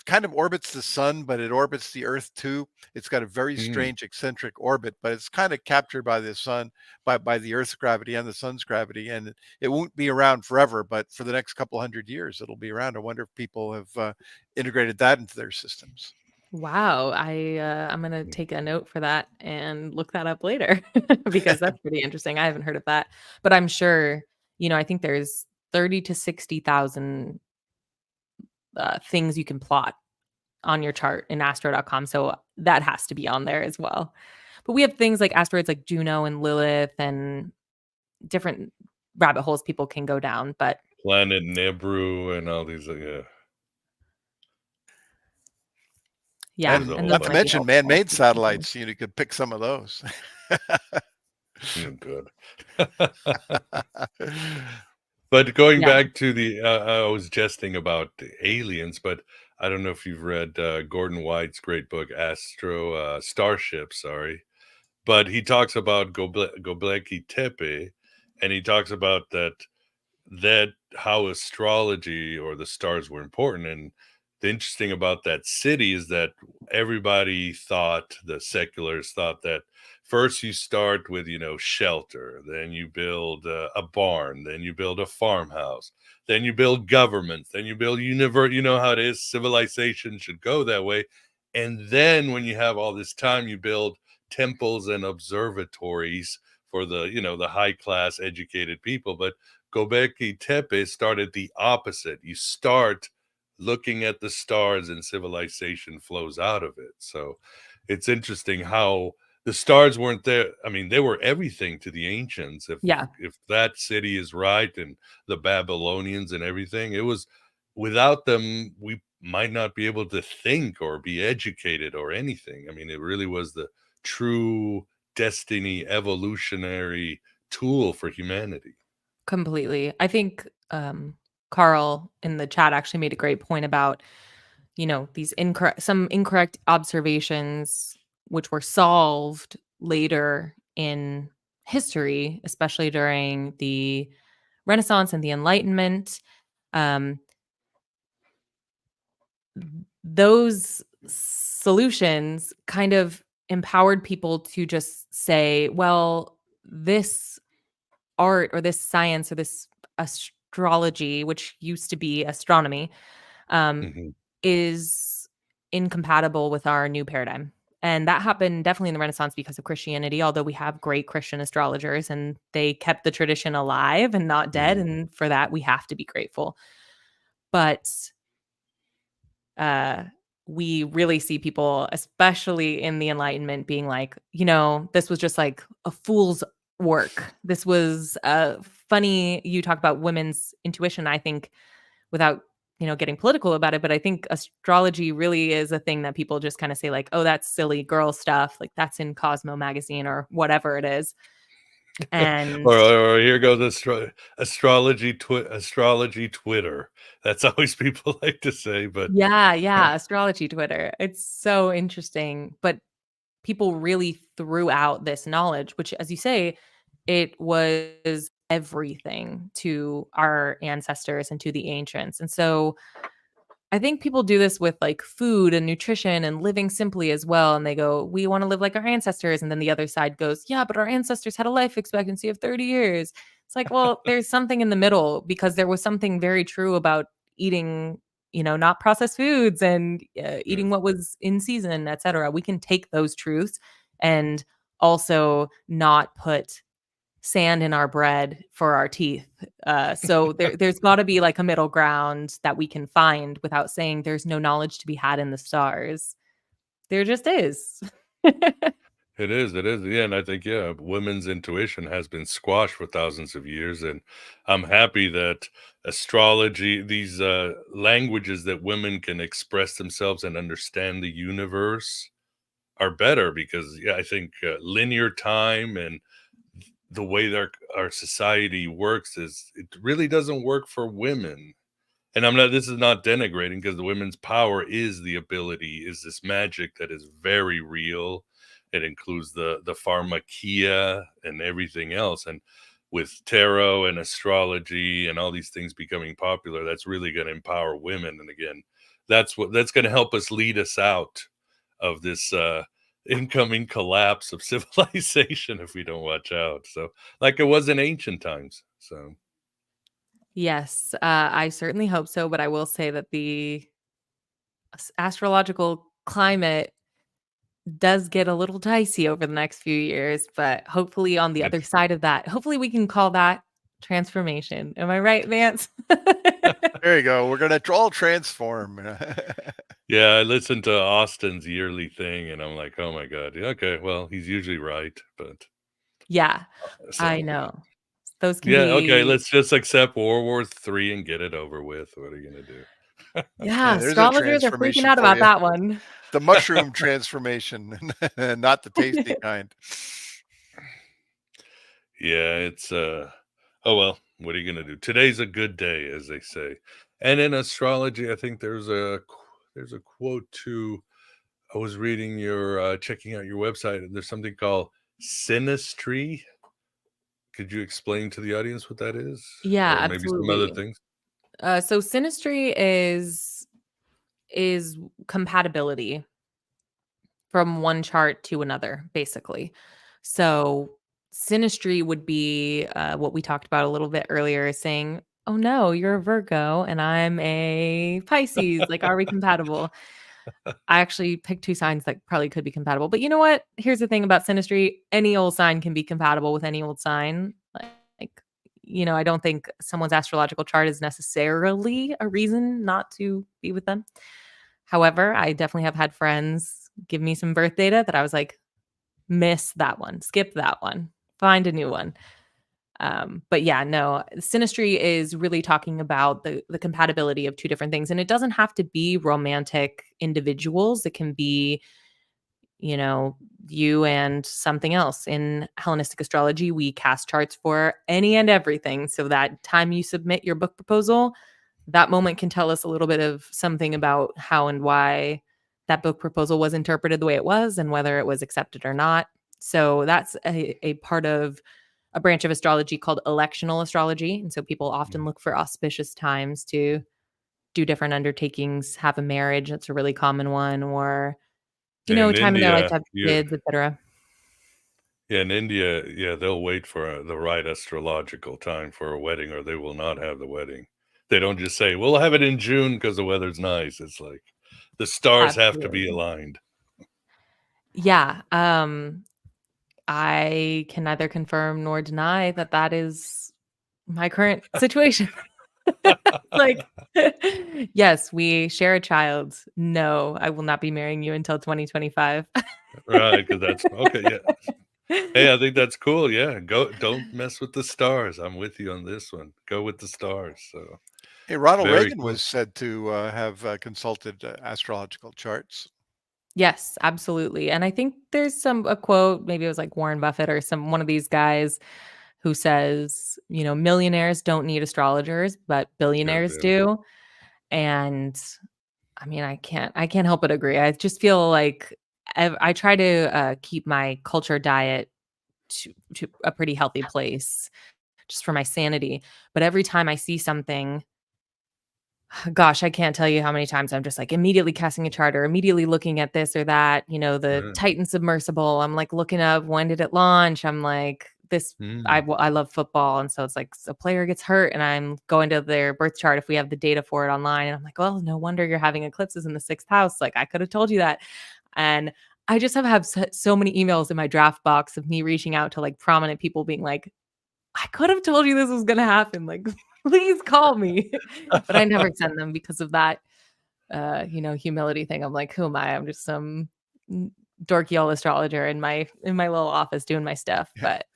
kind of orbits the sun, but it orbits the Earth too. It's got a very Mm. strange eccentric orbit, but it's kind of captured by the sun, by the Earth's gravity and the sun's gravity, and it won't be around forever, but for the next couple hundred years, it'll be around. I wonder if people have integrated that into their systems. Wow, I'm gonna take a note for that and look that up later because that's pretty interesting. I haven't heard of that, but I'm sure, I think there's 30 to 60,000 things you can plot on your chart in astro.com. So that has to be on there as well. But we have things like asteroids like Juno and Lilith and different rabbit holes people can go down. But Planet Nibiru and all these. Yeah. yeah, And There's a and whole those not to bunch might be of mention helpful. man-made satellites, you could pick some of those. good. But going Yeah. back to I was jesting about the aliens, but I don't know if you've read Gordon White's great book, Starship, sorry. But he talks about Göbekli Tepe, and he talks about that how astrology or the stars were important. And the interesting about that city is that everybody thought, the seculars thought, that first you start with shelter, then you build a barn, then you build a farmhouse, then you build governments, then you build universe. You know how it is, civilization should go that way. And then when you have all this time, you build temples and observatories for the high class educated people. But Gobekli Tepe started the opposite. You start looking at the stars and civilization flows out of it. So it's interesting how the stars weren't there. I mean, they were everything to the ancients. Yeah, If that city is right, and the Babylonians and everything, it was without them, we might not be able to think or be educated or anything. I mean, it really was the true destiny evolutionary tool for humanity. completely. I think Carl in the chat actually made a great point about, these some incorrect observations which were solved later in history, especially during the Renaissance and the Enlightenment. Um, those solutions kind of empowered people to just say, well, this art or this science or this astrology, which used to be astronomy, um, Mhm. is incompatible with our new paradigm. And that happened definitely in the Renaissance because of Christianity, although we have great Christian astrologers and they kept the tradition alive and not dead. Mhm. And for that, we have to be grateful. But uh, we really see people, especially in the Enlightenment, being like, this was just like a fool's work. This was funny. You talk about women's intuition. I think without getting political about it, but I think astrology really is a thing that people just kind of say like, oh, that's silly girl stuff. Like that's in Cosmo magazine or whatever it is. And Or here goes astrology Twitter. That's always people like to say, but yeah, astrology Twitter. It's so interesting. But people really threw out this knowledge, which, as you say, it was everything to our ancestors and to the ancients. And so I think people do this with like food and nutrition and living simply as well. And they go, we want to live like our ancestors. And then the other side goes, yeah, but our ancestors had a life expectancy of 30 years. It's like, well, there's something in the middle because there was something very true about eating, not processed foods and yeah. eating what was in season, et cetera. We can take those truths and also not put sand in our bread for our teeth. So there's got to be like a middle ground that we can find without saying there's no knowledge to be had in the stars. There just is. It is, yeah, and I think, yeah, women's intuition has been squashed for thousands of years, and I'm happy that astrology, these languages that women can express themselves and understand the universe are better because, yeah, I think linear time and the way that our society works is it really doesn't work for women. And I'm not, this is not denigrating because the women's power is the ability, is this magic that is very real. It includes the pharmakia and everything else. And with tarot and astrology and all these things becoming popular, that's really going to empower women. And again, that's going to help us lead us out of this incoming collapse of civilization if we don't watch out. So, like it was in ancient times. So, Yes, I certainly hope so, but I will say that the astrological climate does get a little dicey over the next few years, but hopefully on the other it's side of that, hopefully we can call that transformation. Am I right, Vance? There you go. We're gonna all transform. yeah, I listened to Austin's yearly thing and I'm like, oh my God. Yeah, okay, well, he's usually right. But Yeah, I so, know. Those can yeah, okay, be let's just accept World War III and get it over with. What are you going to do? yeah, Yeah, there's a astrologers are freaking transformation out for about you. that one. The mushroom transformation, not the tasty kind. Yeah, it's oh well, what are you gonna do? Today's a good day, as they say. And in astrology, I think there's a quote too. I was reading your checking out your website, and there's something called Sinistry. Could you explain to the audience what that is? Yeah, Or maybe some other absolutely. things? So Sinistry is compatibility from one chart to another, basically. So Sinistry would be what we talked about a little bit earlier, saying, "Oh no, you're a Virgo and I'm a Pisces. Like, are we compatible?" I actually picked two signs that probably could be compatible. But you know what? Here's the thing about Sinistry: any old sign can be compatible with any old sign. Like, I don't think someone's astrological chart is necessarily a reason not to be with them. However, I definitely have had friends give me some birth data that I was like, miss that one, skip that one, find a new one. But yeah, no, Sinistry is really talking about the compatibility of two different things. And it doesn't have to be romantic individuals. It can be, you and something else. In Hellenistic astrology, we cast charts for any and everything. So that time you submit your book proposal, that moment can tell us a little bit of something about how and why that book proposal was interpreted the way it was and whether it was accepted or not. So that's a part of a branch of astrology called electional astrology. And so people often Mm. look for auspicious times to do different undertakings, have a marriage. That's a really common one, or, a In time in their life India, to have kids, etc. yeah, in India, yeah, they'll wait for the right astrological time for a wedding, or they will not have the wedding. They don't just say, "We'll have it in June because the weather's nice." It's like the stars have to be Absolutely. aligned. Yeah. I can neither confirm nor deny that that is my current situation. Like, yes, we share a child. No, I will not be marrying you until 2025. Right, because that's okay, yeah. Hey, I think that's cool, yeah, don't mess with the stars. I'm with you on this one. Go with the stars, so Hey, Ronald very Reagan cool. was said to have consulted astrological charts. Yes, absolutely. And I think there's a quote, maybe it was like Warren Buffett or one of these guys who says, millionaires don't need astrologers, but Yeah, billionaires yeah. do. And I mean, I can't help but agree. I just feel like I try to keep my culture diet to a pretty healthy place just for my sanity. But every time I see something, gosh, I can't tell you how many times I'm just like immediately casting a chart or immediately looking at this or that, the Yeah. Titan submersible. I'm like looking up when did it launch? I'm like, this, Mm. I love football. And so it's like a player gets hurt and I'm going to their birth chart if we have the data for it online. And I'm like, well, no wonder you're having eclipses in the sixth house. Like I could have told you that. And I just have so many emails in my draft box of me reaching out to like prominent people being like, I could have told you this was gonna happen, like, please call me. But I never send them because of that, humility thing. I'm like, "Who am I? I'm just some dorky old astrologer in my little office doing my stuff. But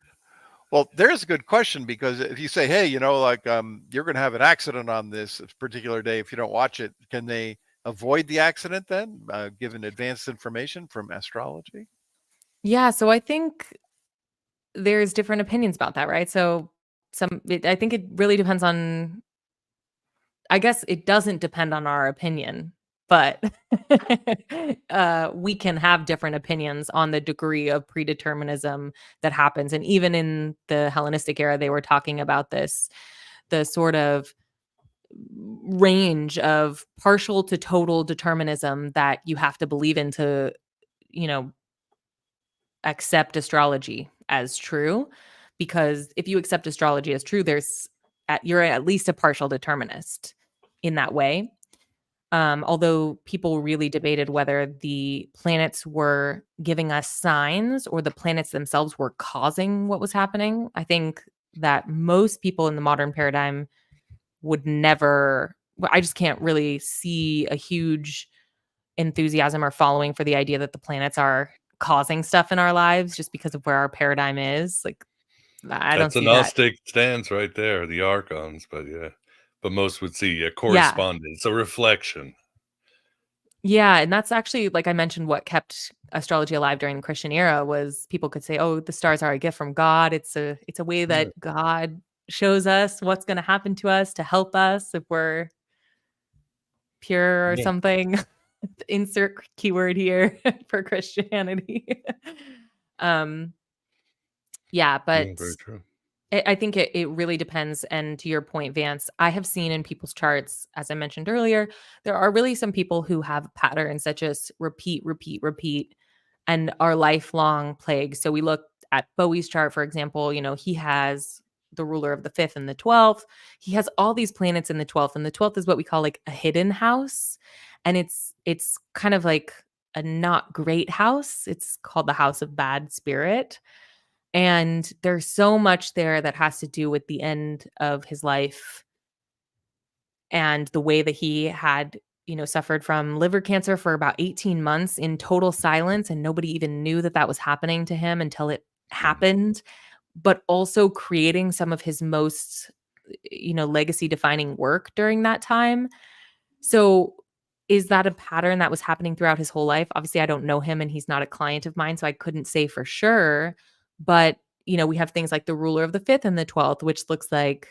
Well, there's a good question, because if you say, hey, you're going to have an accident on this particular day if you don't watch it, can they avoid the accident then, given advanced information from astrology? yeah, so I think there's different opinions about that, right? So I think it really depends on, I guess it doesn't depend on our opinion, but we can have different opinions on the degree of predeterminism that happens. And even in the Hellenistic era, they were talking about this, the sort of range of partial to total determinism that you have to believe in to, you know, accept astrology as true. Because if you accept astrology as true, you're at least a partial determinist in that way. Although people really debated whether the planets were giving us signs or the planets themselves were causing what was happening. I think that most people in the modern paradigm would never, I just can't really see a huge enthusiasm or following for the idea that the planets are causing stuff in our lives just because of where our paradigm is. Like, I don't That's a see that. Gnostic stance right there, the archons, but yeah. But most would see a Yeah. correspondence, a reflection. Yeah, and that's actually, like I mentioned, what kept astrology alive during the Christian era was people could say, "Oh, the stars are a gift from God. It's a way Yeah. that God shows us what's going to happen to us to help us if we're pure or Yeah. something." Insert keyword here for Christianity. um yeah, Yeah, but very true. I think it really depends. And to your point, Vance, I have seen in people's charts, as I mentioned earlier, there are really some people who have patterns that just repeat, repeat, repeat, and are lifelong plagues. So we look at Bowie's chart, for example, he has the ruler of the fifth and the 12th. He has all these planets in the 12th, and the 12th is what we call like a hidden house. And it's kind of like a not great house. It's called the house of bad spirit. And there's so much there that has to do with the end of his life and the way that he had, suffered from liver cancer for about 18 months in total silence. And nobody even knew that that was happening to him until it happened, but also creating some of his most, legacy defining work during that time. So, is that a pattern that was happening throughout his whole life? Obviously, I don't know him and he's not a client of mine, so I couldn't say for sure. But, we have things like the ruler of the fifth and the 12th, which looks like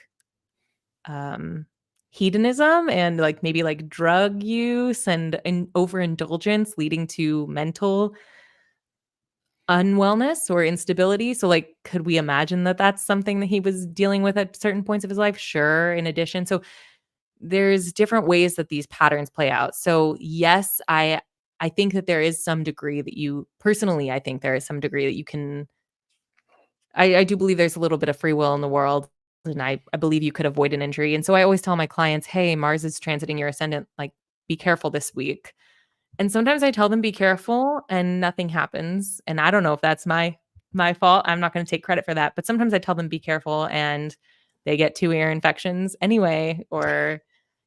um hedonism and like maybe like drug use and overindulgence leading to mental unwellness or instability. So like could we imagine that that's something that he was dealing with at certain points of his life? Sure, in addition. So there's different ways that these patterns play out. So yes, I think that there is some degree that I think there is some degree that you can, I do believe there's a little bit of free will in the world. And I believe you could avoid an injury. And so I always tell my clients, hey, Mars is transiting your ascendant, like be careful this week. And sometimes I tell them be careful and nothing happens. And I don't know if that's my fault. I'm not going to take credit for that. But sometimes I tell them be careful and they get 2 ear infections anyway. Or,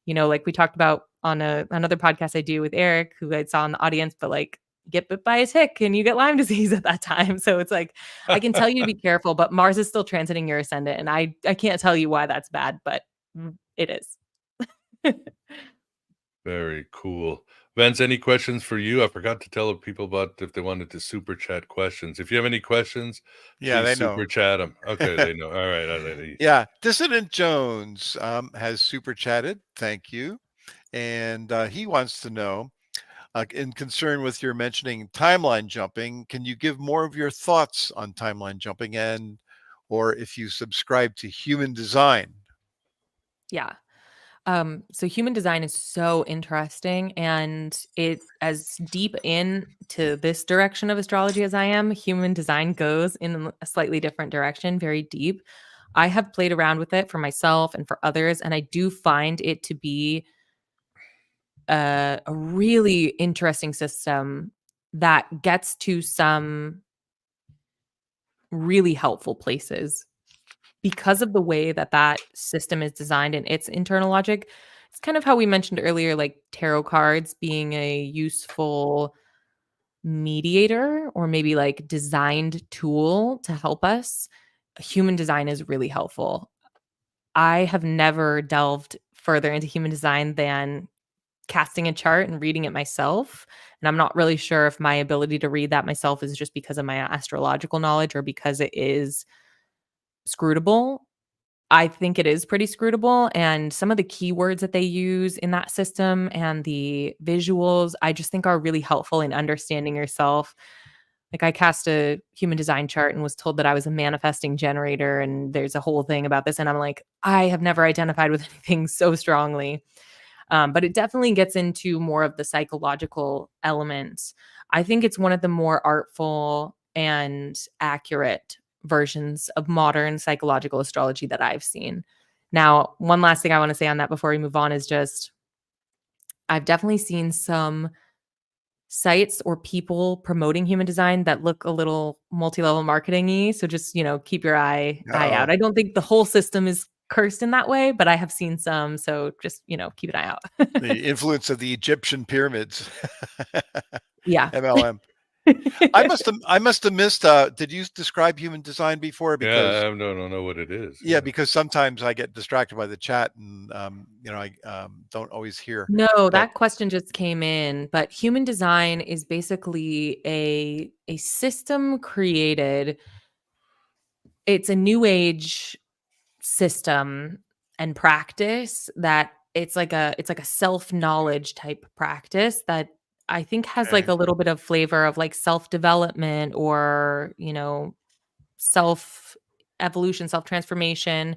like we talked about on another podcast I do with Eric, who I saw in the audience, but like get bit by a tick and you get Lyme disease at that time. So it's like I can tell you to be careful, but Mars is still transiting your ascendant. And I can't tell you why that's bad, but it is. Very cool. Vance, any questions for you? I forgot to tell people about if they wanted to super chat questions. If you have any questions, Yeah, please they super know. chat them. Okay, they know. All right. Yeah, Dissident Jones has super chatted. Thank you. And he wants to know, in concern with your mentioning timeline jumping, can you give more of your thoughts on timeline jumping, and or if you subscribe to human design? Yeah. So human design is so interesting, and it as deep into this direction of astrology as I am, human design goes in a slightly different direction, very deep. I have played around with it for myself and for others, and I do find it to be a really interesting system that gets to some really helpful places because of the way that that system is designed and its internal logic. It's kind of how we mentioned earlier, like tarot cards being a useful mediator or maybe like designed tool to help us, human design is really helpful. I have never delved further into human design than casting a chart and reading it myself. And I'm not really sure if my ability to read that myself is just because of my astrological knowledge or because it is scrutable. I think it is pretty scrutable. And some of the keywords that they use in that system and the visuals, I just think are really helpful in understanding yourself. Like I cast a human design chart and was told that I was a manifesting generator. And there's a whole thing about this. And I'm like, I have never identified with anything so strongly. But it definitely gets into more of the psychological elements. I think it's one of the more artful and accurate versions of modern psychological astrology that I've seen. Now, one last thing I want to say on that before we move on is just I've definitely seen some sites or people promoting human design that look a little multi-level marketing-y. So just, keep your eye out. Oh, I don't think the whole system is cursed in that way, but I have seen some. So just, keep an eye out. the influence of the Egyptian pyramids. Yeah. MLM. I must have missed. Did you describe human design before? Yeah, Because I don't know what it is. yeah, because sometimes I get distracted by the chat, and I don't always hear. No, But that question just came in, but human design is basically a system created. It's a new age system and practice that it's like a self-knowledge type practice that I think has like okay. a little bit of flavor of like self-development or, self evolution, self-transformation,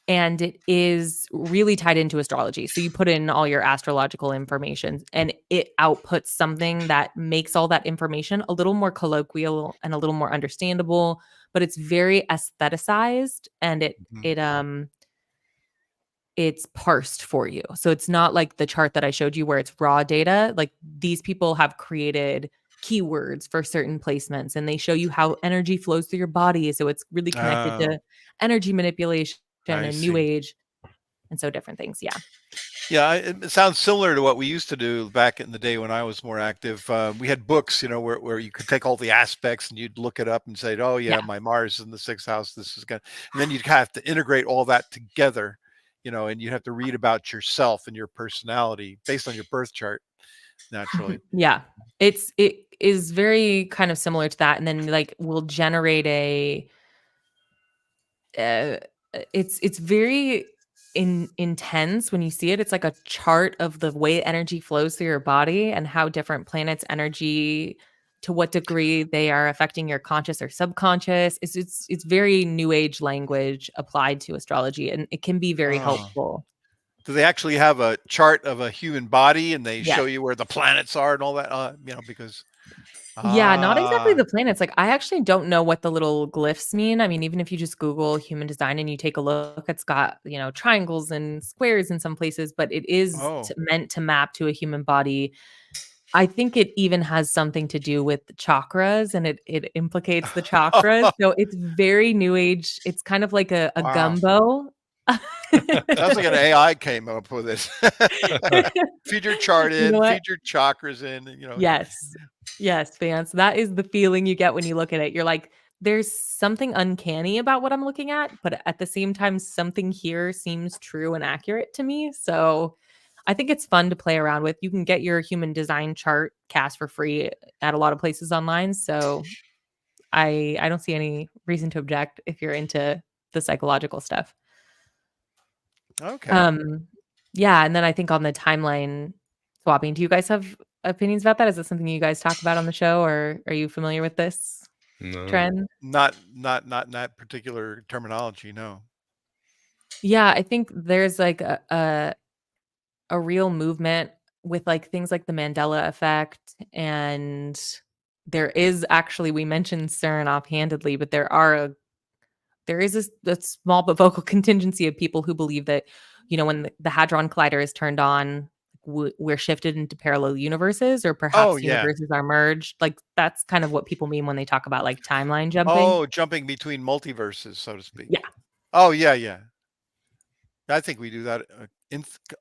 and it is really tied into astrology. So you put in all your astrological information and it outputs something that makes all that information a little more colloquial and a little more understandable, but it's very aestheticized and Mhm. it's parsed for you. So it's not like the chart that I showed you where it's raw data. Like these people have created keywords for certain placements and they show you how energy flows through your body. So it's really connected Oh, to energy manipulation I and new see. age and so different things. Yeah. Yeah, it sounds similar to what we used to do back in the day when I was more active. We had books, where you could take all the aspects and you'd look it up and say, "Oh yeah, Yeah. my Mars is in the sixth house. This is going," and then you'd have to integrate all that together, and you'd have to read about yourself and your personality based on your birth chart, naturally. Yeah. It is very kind of similar to that. And then like we'll generate uh, it's very intense when you see it. It's like a chart of the way energy flows through your body and how different planets' energy, to what degree they are affecting your conscious or subconscious. It's very new age language applied to astrology, and it can be very Oh, helpful. do they actually have a chart of a human body and they Yes. show you where the planets are and all that? Because Yeah, not exactly ah, the planets. Like, I actually don't know what the little glyphs mean. I mean, even if you just Google human design and you take a look, it's got, triangles and squares in some places, but it is oh, meant to map to a human body. I think it even has something to do with the chakras and it implicates the chakras. So it's very new age. It's kind of like a wow. gumbo. Sounds like an AI came up with it. Feed your chart You know in, what? feed your chakras in, Yes. Yes, fans. That is the feeling you get when you look at it. You're like, there's something uncanny about what I'm looking at, but at the same time, something here seems true and accurate to me. So I think it's fun to play around with. You can get your human design chart cast for free at a lot of places online. So I don't see any reason to object if you're into the psychological stuff. Okay. Um, yeah, and then I think on the timeline swapping, do you guys have opinions about that? Is it something you guys talk about on the show, or are you familiar with this No. trend? Not in that particular terminology, no. Yeah, I think there's like a real movement with like things like the Mandela effect, and there is actually we mentioned CERN offhandedly, but there is a small but vocal contingency of people who believe that, when the Hadron Collider is turned on, we're shifted into parallel universes, or Oh, perhaps yeah. universes are merged. Like that's kind of what people mean when they talk about like timeline jumping. Oh, jumping between multiverses, so to speak. Yeah. Oh, yeah, yeah. I think we do that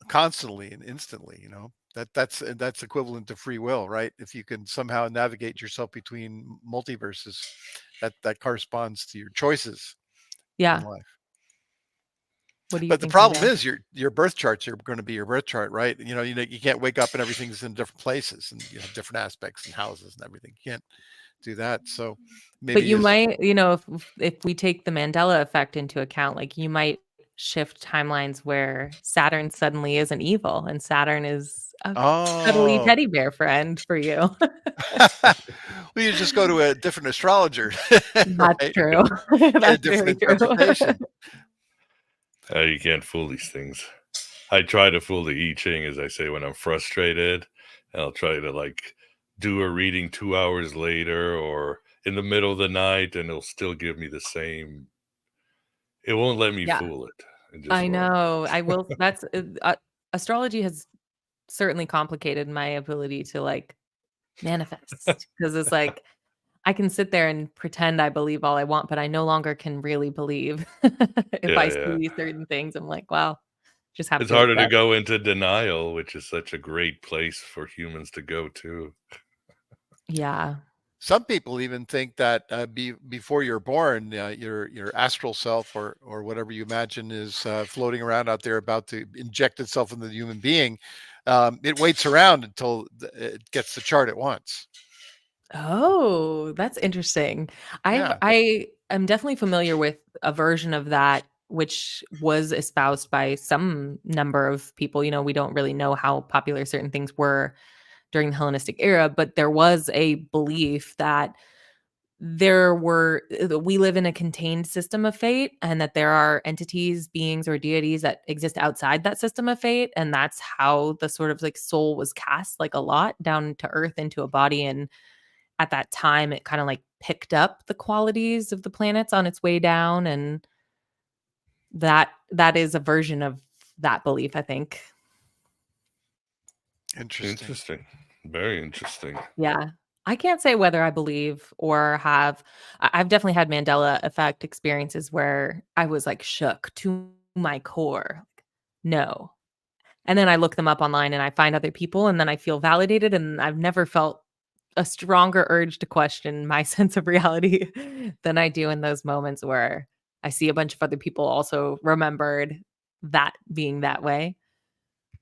constantly and instantly. That's equivalent to free will, right? If you can somehow navigate yourself between multiverses, that corresponds to your choices in Yeah. life. What are you But the thinking problem there? is your birth charts are going to be your birth chart, right? You can't wake up and everything's in different places and different aspects and houses and everything. You can't do that. So But maybe you is might, if we take the Mandela effect into account, like you might shift timelines where Saturn suddenly isn't evil and Saturn is a cuddly oh teddy bear friend for you. well, you just go to a different astrologer, That's right? true. Get a That's different very true. interpretation. You can't fool these things. I try to fool the I Ching, as I say, when I'm frustrated. And I'll try to like do a reading 2 hours later or in the middle of the night, and it'll still give me the same. It won't let me Yeah, fool it. It just I won't. know. I will. Astrology has certainly complicated my ability to like manifest because it's like I can sit there and pretend I believe all I want, but I no longer can really believe if Yeah, I yeah. see certain things. I'm like, well, just have It's to harder to accept. go into denial, which is such a great place for humans to go to. Yeah. Some people even think that before you're born, your astral self or whatever you imagine is floating around out there about to inject itself into the human being. It waits around until it gets the chart at once. Oh, that's interesting. Yeah. I am definitely familiar with a version of that which was espoused by some number of people. We don't really know how popular certain things were during the Hellenistic era, but there was a belief that we live in a contained system of fate and that there are entities, beings, or deities that exist outside that system of fate, and that's how the sort of like soul was cast like a lot down to earth into a body. And at that time it kind of like picked up the qualities of the planets on its way down, and that is a version of that belief, I think. Interesting. Interesting. Very interesting. Yeah. I can't say whether I believe or have. I've definitely had Mandela effect experiences where I was like shook to my core. No. And then I look them up online and I find other people and then I feel validated, and I've never felt a stronger urge to question my sense of reality than I do in those moments where I see a bunch of other people also remembered that being that way.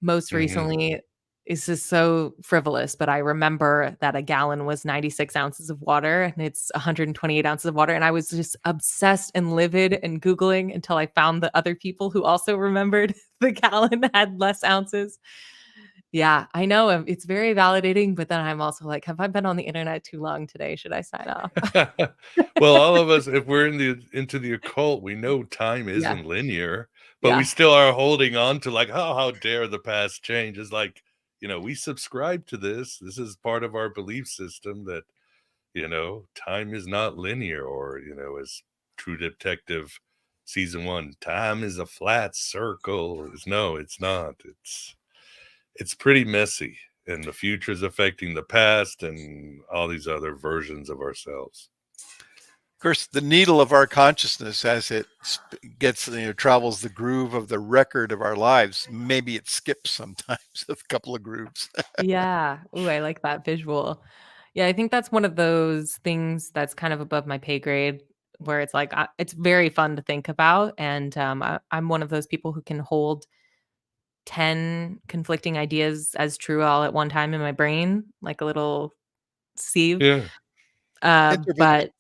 Most Hmm. recently, it's just so frivolous, but I remember that a gallon was 96 ounces of water and it's 128 ounces of water. And I was just obsessed and livid and Googling until I found the other people who also remembered the gallon had less ounces. Yeah, I know it's very validating, but then I'm also like, have I been on the internet too long today? Should I sign off? Well, all of us, if we're into the occult, we know time Yeah, isn't linear, but we yeah, still are holding on to like, oh, how dare the past change? It's like, we subscribe to this. This is part of our belief system that, time is not linear, or, as True Detective season 1, time is a flat circle. No, it's not. It's pretty messy, and the future is affecting the past and all these other versions of ourselves. Of course, the needle of our consciousness, as it gets, travels the groove of the record of our lives, maybe it skips sometimes a couple of grooves. yeah. Ooh, I like that visual. Yeah, I think that's one of those things that's kind of above my pay grade, where it's like it's very fun to think about, and I'm one of those people who can hold 10 conflicting ideas as true all at one time in my brain, like a little sieve. Yeah. Intermittent. But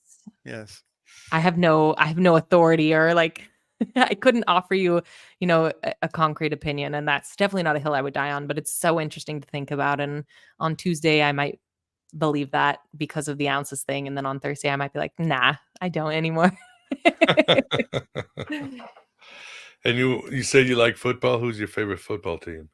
Yes. I have no authority or like I couldn't offer you, a concrete opinion, and that's definitely not a hill I would die on, but it's so interesting to think about. And on Tuesday I might believe that because of the ounces thing, and then on Thursday I might be like, "Nah, I don't anymore." And you said you like football. Who's your favorite football team?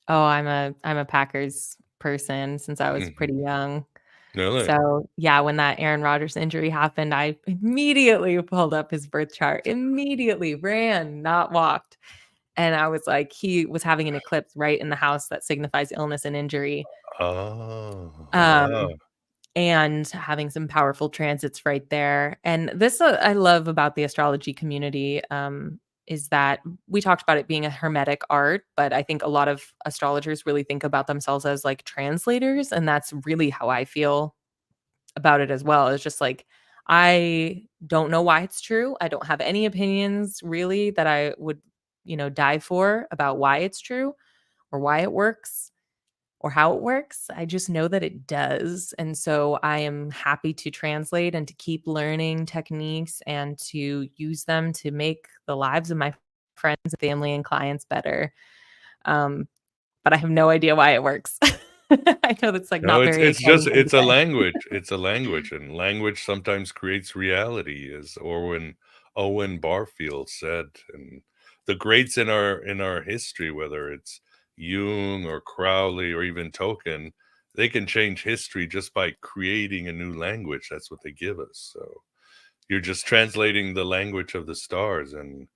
Oh, I'm a Packers person since I was pretty Hmm. young. Really? So, yeah, when that Aaron Rodgers injury happened, I immediately pulled up his birth chart, immediately ran, not walked. And I was like, he was having an eclipse right in the house that signifies illness and injury. Oh, wow. Um, and having some powerful transits right there. And this I love about the astrology community. is that we talked about it being a hermetic art, but I think a lot of astrologers really think about themselves as like translators. And that's really how I feel about it as well. It's just like, I don't know why it's true. I don't have any opinions really that I would, die for about why it's true or why it works or how it works. I just know that it does. And so I am happy to translate and to keep learning techniques and to use them to make the lives of my friends, family, and clients better. But I have no idea why it works. I know that's like No, not very exciting thing to it's a say. language. It's a language, and language sometimes creates reality, as Owen Barfield said. And the greats in our history, whether it's Jung or Crowley or even Tolkien, they can change history just by creating a new language. That's what they give us. So you're just translating the language of the stars. And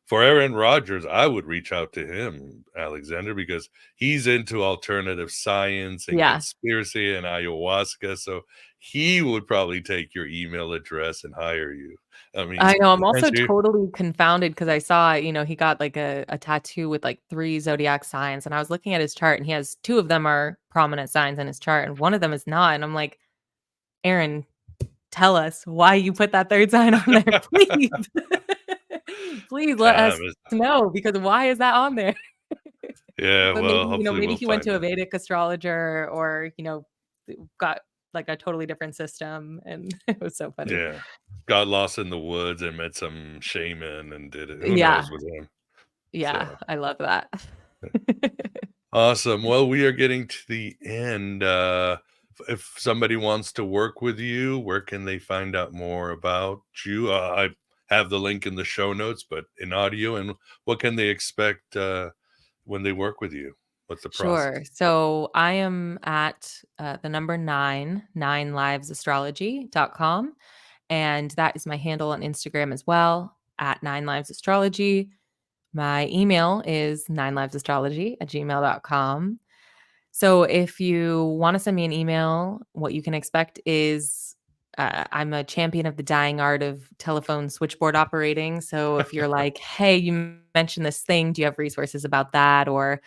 for Aaron Rodgers, I would reach out to him, Alexander, because he's into alternative science and Yeah. conspiracy and ayahuasca. So he would probably take your email address and hire you. I mean, I know. I'm also essentially, totally confounded because I saw, he got like a tattoo with like 3 zodiac signs. And I was looking at his chart and he has 2 of them are prominent signs in his chart and one of them is not. And I'm like, Aaron, tell us why you put that 3rd sign on there, please. Please let us time is, know, because why is that on there? yeah, But well, maybe, hopefully maybe we'll he went find to a out. Vedic astrologer or, got like a totally different system and it was so funny. Yeah. Got lost in the woods and met some shaman and did it. Who Yeah. knows with him? Yeah. So I love that. awesome. Well, we are getting to the end. If somebody wants to work with you, where can they find out more about you? I have the link in the show notes, but in audio. And what can they expect when they work with you? What's the Sure. process? So I am at the number 9livesastrology.com. And that is my handle on Instagram as well, at 9livesastrology. My email is 9livesastrology@gmail.com. So if you want to send me an email, what you can expect is I'm a champion of the dying art of telephone switchboard operating. So if you're like, hey, you mentioned this thing, do you have resources about that? Or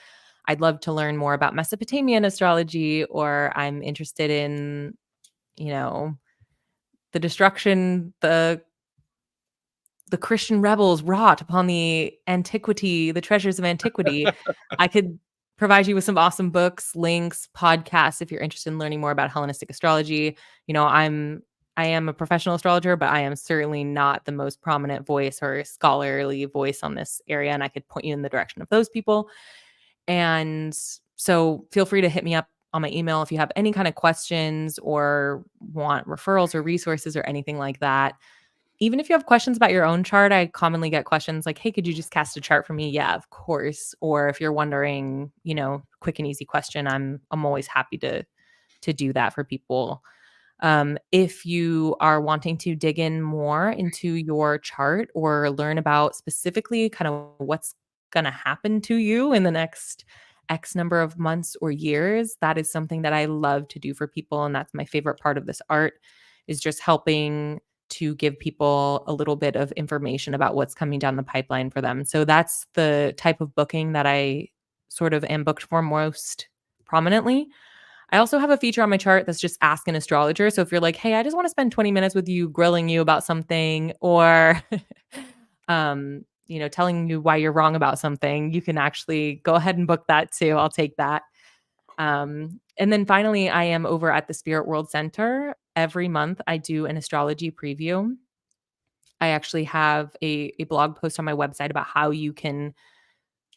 I'd love to learn more about Mesopotamian astrology, or I'm interested in, you know, the destruction the Christian rebels wrought upon the treasures of antiquity. I could provide you with some awesome books, links, podcasts if you're interested in learning more about Hellenistic astrology. I am a professional astrologer, but I am certainly not the most prominent voice or scholarly voice on this area, and I could point you in the direction of those people. And so feel free to hit me up on my email if you have any kind of questions or want referrals or resources or anything like that. Even if you have questions about your own chart, I commonly get questions like, hey, could you just cast a chart for me? Yeah, of course. Or if you're wondering, quick and easy question, I'm always happy to do that for people. If you are wanting to dig in more into your chart or learn about specifically kind of what's going to happen to you in the next X number of months or years, that is something that I love to do for people. And that's my favorite part of this art, is just helping to give people a little bit of information about what's coming down the pipeline for them. So that's the type of booking that I sort of am booked for most prominently. I also have a feature on my chart that's just Ask an Astrologer. So if you're like, hey, I just want to spend 20 minutes with you grilling you about something, or telling you why you're wrong about something, you can actually go ahead and book that too. I'll take that. And then finally, I am over at the Spirit World Center. Every month I do an astrology preview. I actually have a blog post on my website about how you can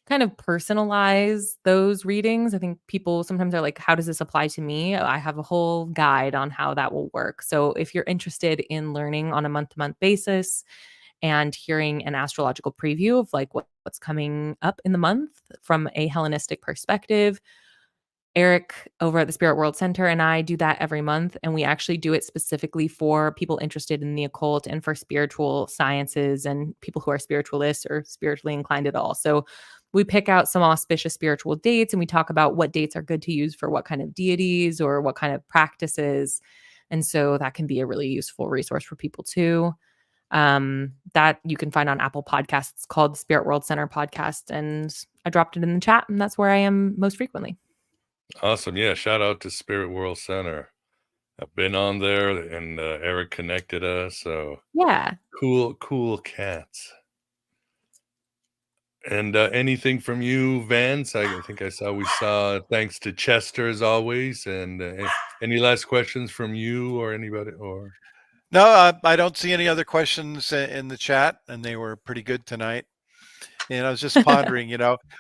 kind of personalize those readings. I think people sometimes are like, how does this apply to me? I have a whole guide on how that will work. So if you're interested in learning on a month-to-month basis and hearing an astrological preview of like what's coming up in the month from a Hellenistic perspective, Eric over at the Spirit World Center and I do that every month. And we actually do it specifically for people interested in the occult and for spiritual sciences and people who are spiritualists or spiritually inclined at all. So we pick out some auspicious spiritual dates and we talk about what dates are good to use for what kind of deities or what kind of practices. And so that can be a really useful resource for people too. that you can find on Apple Podcasts, called Spirit World Center Podcast. And I dropped it in the chat, and that's where I am most frequently. Awesome. Yeah. Shout out to Spirit World Center. I've been on there, and Eric connected us. So Yeah. cool cats. And anything from you, Vance? I think we saw thanks to Chester as always. And any last questions from you or anybody? Or No, I don't see any other questions in the chat, and they were pretty good tonight. And I was just pondering,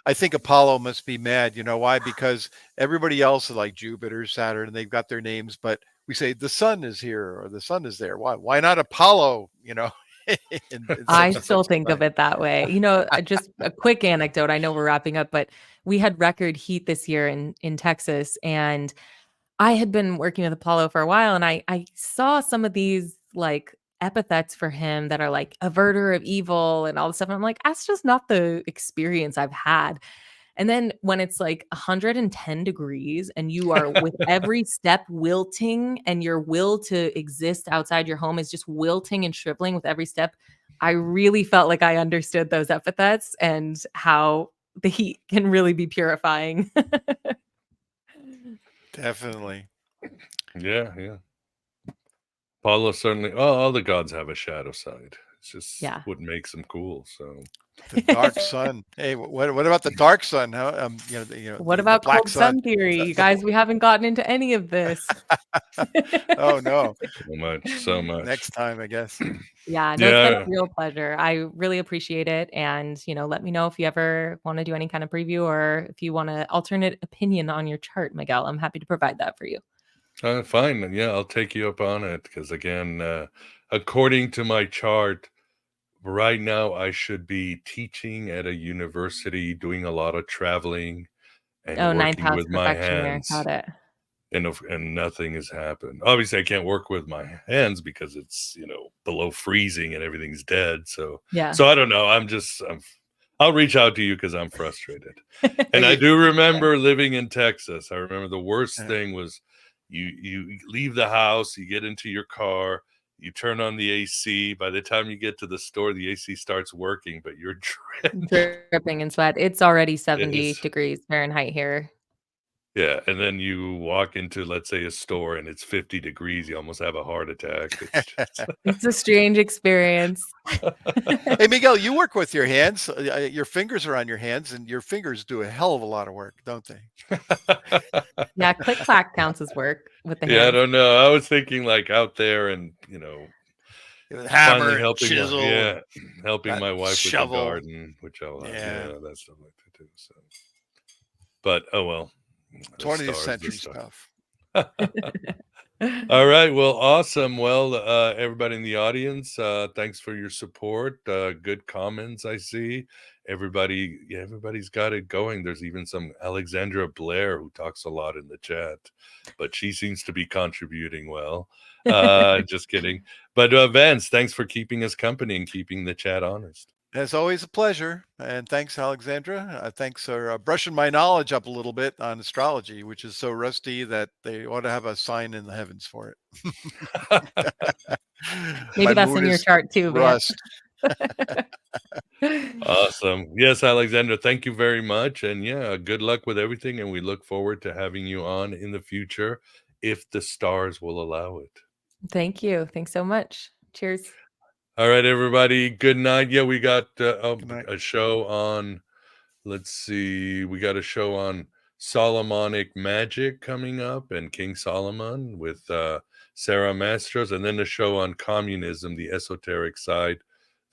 I think Apollo must be mad. You know why? Because everybody else is like Jupiter, Saturn, and they've got their names, but we say the sun is here or the sun is there. Why not Apollo? I still think of it that way. Just a quick anecdote. I know we're wrapping up, but we had record heat this year in Texas, and I had been working with Apollo for a while, and I saw some of these like epithets for him that are like averter of evil and all this stuff. And I'm like, that's just not the experience I've had. And then when it's like 110 degrees and you are with every step wilting, and your will to exist outside your home is just wilting and shriveling with every step, I really felt like I understood those epithets and how the heat can really be purifying. Definitely. Yeah. Apollo certainly. All the gods have a shadow side. It's just what makes them cool. So the dark sun. Hey, what about the dark sun? How what about the black cold sun theory? You guys, we haven't gotten into any of this. Oh no. So much. Next time, I guess. Yeah, no, it's been a real pleasure. I really appreciate it. And, let me know if you ever want to do any kind of preview, or if you want an alternate opinion on your chart, Miguel. I'm happy to provide that for you. Fine. Yeah, I'll take you up on it. Because again, according to my chart, right now I should be teaching at a university, doing a lot of traveling and working with my hands. Got it. And nothing has happened. Obviously, I can't work with my hands because it's below freezing and everything's dead. So So I don't know. I'll reach out to you because I'm frustrated. And I do remember living in Texas. I remember the worst thing was you leave the house, you get into your car, you turn on the AC. By the time you get to the store, the AC starts working, but you're dripping in sweat. It's already 70 degrees Fahrenheit here. Yeah, and then you walk into, let's say, a store and it's 50 degrees. You almost have a heart attack. It's a strange experience. Hey, Miguel, you work with your hands. Your fingers are on your hands, and your fingers do a hell of a lot of work, don't they? Yeah, click clack counts as work with the hands. Yeah, I don't know. I was thinking like out there and, hammer, helping chisel, helping my wife shovel. With the garden, which I'll have. That stuff like that too. So, but oh well. 20th century stuff. All right. Well, awesome. Well, everybody in the audience, thanks for your support. Good comments, I see. Everybody's got it going. There's even some Alexandra Blair who talks a lot in the chat, but she seems to be contributing well. Just kidding. But Vance, thanks for keeping us company and keeping the chat honest. As always, a pleasure. And thanks, Alexandra. Thanks for brushing my knowledge up a little bit on astrology, which is so rusty that they ought to have a sign in the heavens for it. Maybe that's in your chart too, Vance. Awesome. Yes, Alexandra, thank you very much. And yeah, good luck with everything. And we look forward to having you on in the future if the stars will allow it. Thank you. Thanks so much. Cheers. All right, everybody. Good night. Yeah, we got a show on, let's see, we got a show on Solomonic magic coming up and King Solomon with Sarah Mastros, and then a show on communism, the esoteric side,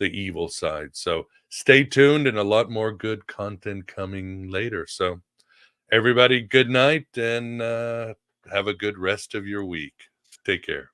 the evil side. So stay tuned, and a lot more good content coming later. So everybody, good night, and have a good rest of your week. Take care.